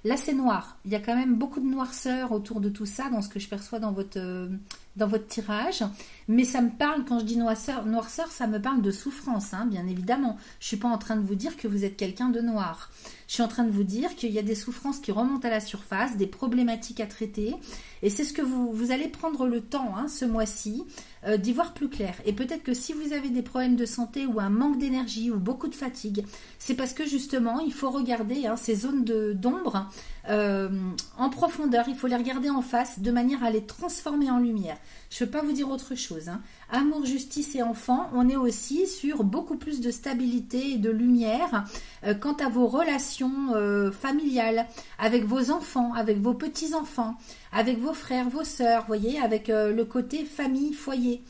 Là, c'est noir. Il y a quand même beaucoup de noirceur autour de tout ça, dans ce que je perçois dans votre tirage. Mais ça me parle, quand je dis noirceur, ça me parle de souffrance, bien évidemment. Je ne suis pas en train de vous dire que vous êtes quelqu'un de noir. Je suis en train de vous dire qu'il y a des souffrances qui remontent à la surface, des problématiques à traiter. Et c'est ce que vous allez prendre le temps, ce mois-ci, d'y voir plus clair. Et peut-être que si vous avez des problèmes de santé ou un manque d'énergie ou beaucoup de fatigue, c'est parce que justement, il faut regarder ces zones d'ombre en profondeur. Il faut les regarder en face de manière à les transformer en lumière. Je ne peux pas vous dire autre chose. Amour, justice et enfant, on est aussi sur beaucoup plus de stabilité et de lumière quant à vos relations familiales, avec vos enfants, avec vos petits-enfants, avec vos frères, vos sœurs, voyez, avec le côté famille, foyer.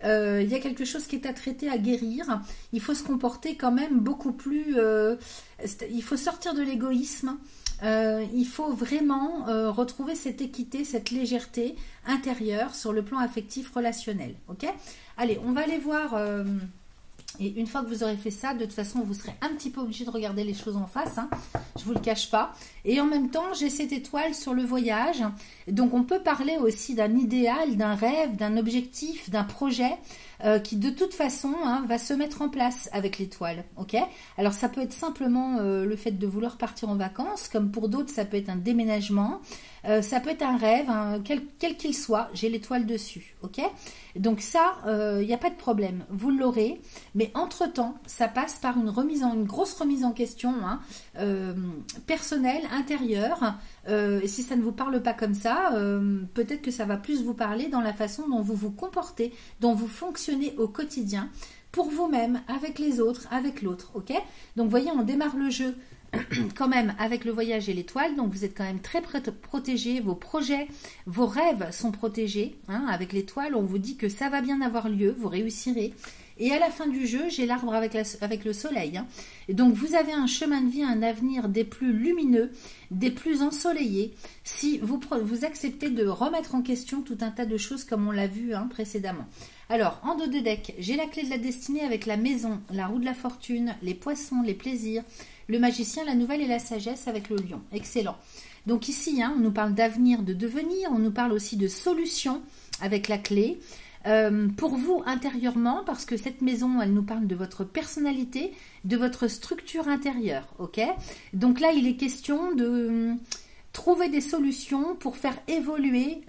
Il y a quelque chose qui est à traiter, à guérir. Il faut se comporter quand même beaucoup plus... il faut sortir de l'égoïsme. Il faut vraiment retrouver cette équité, cette légèreté intérieure sur le plan affectif relationnel. Ok ? Allez, on va aller voir... et une fois que vous aurez fait ça, de toute façon, vous serez un petit peu obligé de regarder les choses en face. Je ne vous le cache pas. Et en même temps, j'ai cette étoile sur le voyage. Donc, on peut parler aussi d'un idéal, d'un rêve, d'un objectif, d'un projet qui, de toute façon, va se mettre en place avec l'étoile. Ok ? Alors, ça peut être simplement le fait de vouloir partir en vacances. Comme pour d'autres, ça peut être un déménagement. Ça peut être un rêve, quel qu'il soit. J'ai l'étoile dessus. Ok ? Donc ça, il n'y a pas de problème. Vous l'aurez. Mais entre-temps, ça passe par une grosse remise en question personnelle, intérieure. Si ça ne vous parle pas comme ça, peut-être que ça va plus vous parler dans la façon dont vous vous comportez, dont vous fonctionnez au quotidien, pour vous-même, avec les autres, avec l'autre. Ok ? Donc, vous voyez, on démarre le jeu quand même avec le voyage et l'étoile, donc vous êtes quand même très protégés, vos projets, vos rêves sont protégés, avec l'étoile, on vous dit que ça va bien avoir lieu, vous réussirez. Et à la fin du jeu, j'ai l'arbre avec le soleil. Et donc, vous avez un chemin de vie, un avenir des plus lumineux, des plus ensoleillés, si vous acceptez de remettre en question tout un tas de choses comme on l'a vu précédemment. Alors, en dos de deck, j'ai la clé de la destinée avec la maison, la roue de la fortune, les poissons, les plaisirs, le magicien, la nouvelle et la sagesse avec le lion. Excellent. Donc ici, on nous parle d'avenir, de devenir, on nous parle aussi de solutions avec la clé. Pour vous intérieurement, parce que cette maison, elle nous parle de votre personnalité, de votre structure intérieure, ok ? Donc là, il est question de trouver des solutions pour faire évoluer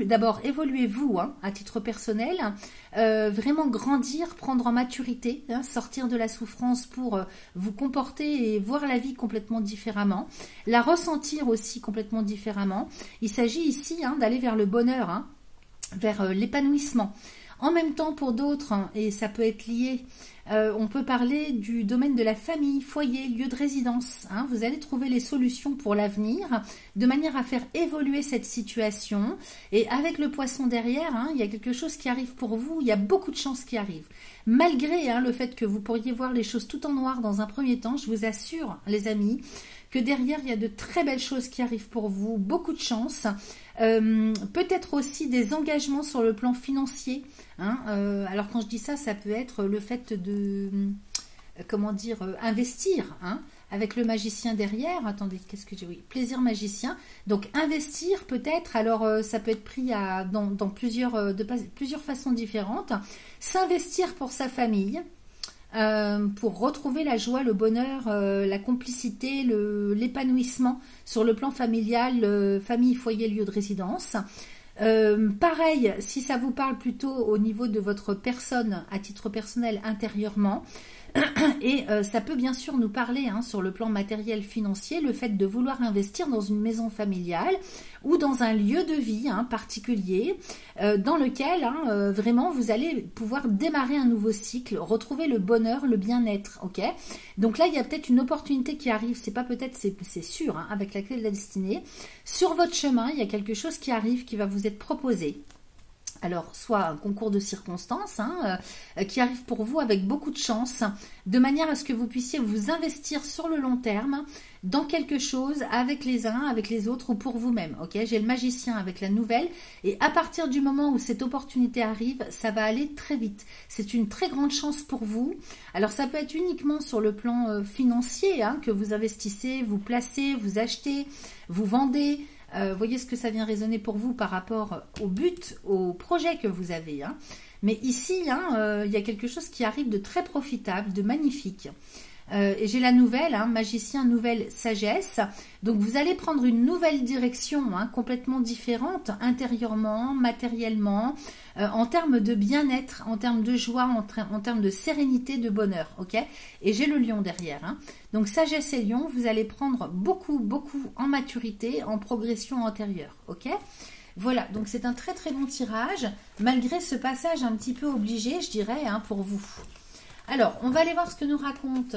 d'abord évoluer vous, à titre personnel, vraiment grandir, prendre en maturité, sortir de la souffrance pour vous comporter et voir la vie complètement différemment, la ressentir aussi complètement différemment. Il s'agit ici d'aller vers le bonheur, vers l'épanouissement. En même temps, pour d'autres, hein, et ça peut être lié, on peut parler du domaine de la famille, foyer, lieu de résidence. Hein. Vous allez trouver les solutions pour l'avenir, de manière à faire évoluer cette situation. Et avec le poisson derrière, hein, il y a quelque chose qui arrive pour vous, il y a beaucoup de chances qui arrivent. Malgré hein, le fait que vous pourriez voir les choses tout en noir dans un premier temps, je vous assure, les amis, que derrière, il y a de très belles choses qui arrivent pour vous, beaucoup de chance. Peut-être aussi des engagements sur le plan financier. Hein. Alors quand je dis ça, ça peut être le fait de, comment dire, investir. Hein, avec le magicien derrière. Attendez, qu'est-ce que j'ai? Oui, plaisir magicien. Donc investir peut-être. Alors ça peut être pris dans plusieurs façons différentes. S'investir pour sa famille. Pour retrouver la joie, le bonheur, la complicité, l'épanouissement sur le plan familial, famille, foyer, lieu de résidence. Pareil, si ça vous parle plutôt au niveau de votre personne, à titre personnel, intérieurement, et ça peut bien sûr nous parler hein, sur le plan matériel financier, le fait de vouloir investir dans une maison familiale ou dans un lieu de vie hein, particulier dans lequel hein, vraiment vous allez pouvoir démarrer un nouveau cycle, retrouver le bonheur, le bien-être. Ok. Donc là, il y a peut-être une opportunité qui arrive, c'est pas peut-être, c'est sûr, hein, avec la clé de la destinée. Sur votre chemin, il y a quelque chose qui arrive, qui va vous être proposé. Alors, soit un concours de circonstances hein, qui arrive pour vous avec beaucoup de chance, de manière à ce que vous puissiez vous investir sur le long terme dans quelque chose avec les uns, avec les autres ou pour vous-même. Ok, j'ai le magicien avec la nouvelle et à partir du moment où cette opportunité arrive, ça va aller très vite. C'est une très grande chance pour vous. Alors, ça peut être uniquement sur le plan financier hein, que vous investissez, vous placez, vous achetez, vous vendez. Voyez ce que ça vient résonner pour vous par rapport au but, au projet que vous avez. Hein. Mais ici, hein, il y a quelque chose qui arrive de très profitable, de magnifique. Et j'ai la nouvelle, hein, magicien, nouvelle sagesse. Donc vous allez prendre une nouvelle direction hein, complètement différente, intérieurement, matériellement, en termes de bien-être, en termes de joie, en termes de sérénité, de bonheur. Ok. Et j'ai le lion derrière. Hein. Donc sagesse et lion, vous allez prendre beaucoup, beaucoup en maturité, en progression antérieure. Ok. Voilà, donc c'est un très très bon tirage, malgré ce passage un petit peu obligé, je dirais, hein, pour vous. Alors, on va aller voir ce que nous raconte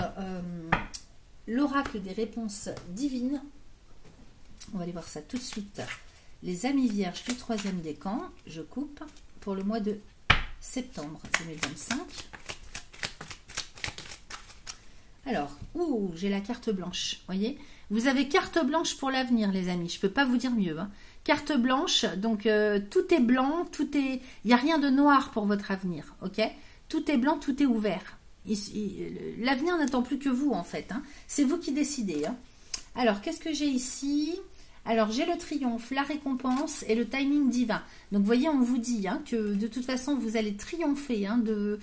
l'oracle des réponses divines. On va aller voir ça tout de suite. Les amis vierges du troisième décan, je coupe pour le mois de septembre 2025. Alors, j'ai la carte blanche, voyez. Vous avez carte blanche pour l'avenir, les amis. Je ne peux pas vous dire mieux. Hein. Carte blanche, donc tout est blanc, il n'y a rien de noir pour votre avenir, ok. Tout est blanc, tout est ouvert. L'avenir n'attend plus que vous, en fait. Hein. C'est vous qui décidez. Hein. Alors, qu'est-ce que j'ai ici? Alors, j'ai le triomphe, la récompense et le timing divin. Donc, vous voyez, on vous dit hein, que de toute façon, vous allez triompher hein, de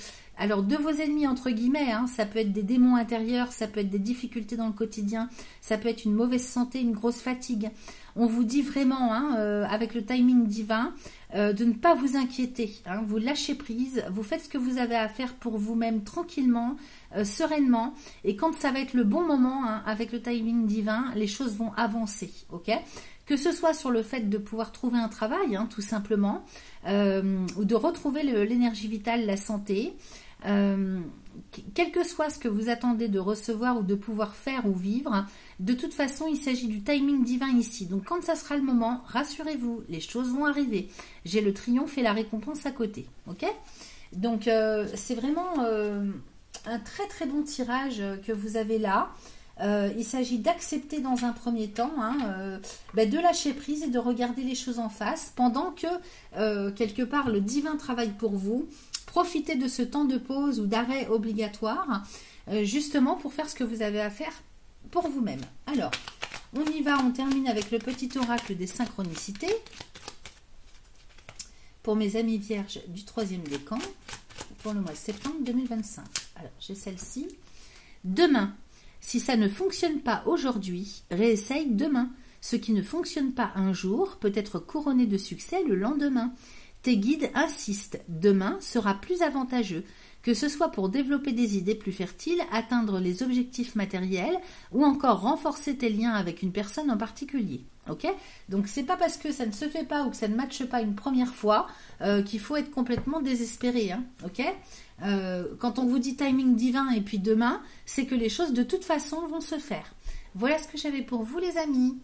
vos ennemis, entre guillemets. Hein, ça peut être des démons intérieurs, ça peut être des difficultés dans le quotidien, ça peut être une mauvaise santé, une grosse fatigue. On vous dit vraiment, hein, avec le timing divin, de ne pas vous inquiéter. Hein, vous lâchez prise, vous faites ce que vous avez à faire pour vous-même tranquillement, sereinement. Et quand ça va être le bon moment, hein, avec le timing divin, les choses vont avancer. Ok ? Que ce soit sur le fait de pouvoir trouver un travail, hein, tout simplement, ou de retrouver l'énergie vitale, la santé. Quel que soit ce que vous attendez de recevoir ou de pouvoir faire ou vivre, de toute façon, il s'agit du timing divin ici. Donc, quand ça sera le moment, rassurez-vous, les choses vont arriver. J'ai le triomphe et la récompense à côté. Ok ? Donc, c'est vraiment un très très bon tirage que vous avez là. Il s'agit d'accepter dans un premier temps, hein, de lâcher prise et de regarder les choses en face pendant que, quelque part, le divin travaille pour vous. Profitez de ce temps de pause ou d'arrêt obligatoire, justement pour faire ce que vous avez à faire pour vous-même. Alors, on y va, on termine avec le petit oracle des synchronicités. Pour mes amis vierges du troisième décan, pour le mois de septembre 2025. Alors, j'ai celle-ci. Demain, si ça ne fonctionne pas aujourd'hui, réessaye demain. Ce qui ne fonctionne pas un jour peut être couronné de succès le lendemain. Tes guides insistent, demain sera plus avantageux, que ce soit pour développer des idées plus fertiles, atteindre les objectifs matériels ou encore renforcer tes liens avec une personne en particulier. Ok, donc c'est pas parce que ça ne se fait pas ou que ça ne matche pas une première fois qu'il faut être complètement désespéré. Hein, ok, quand on vous dit timing divin et puis demain, c'est que les choses de toute façon vont se faire. Voilà ce que j'avais pour vous les amis.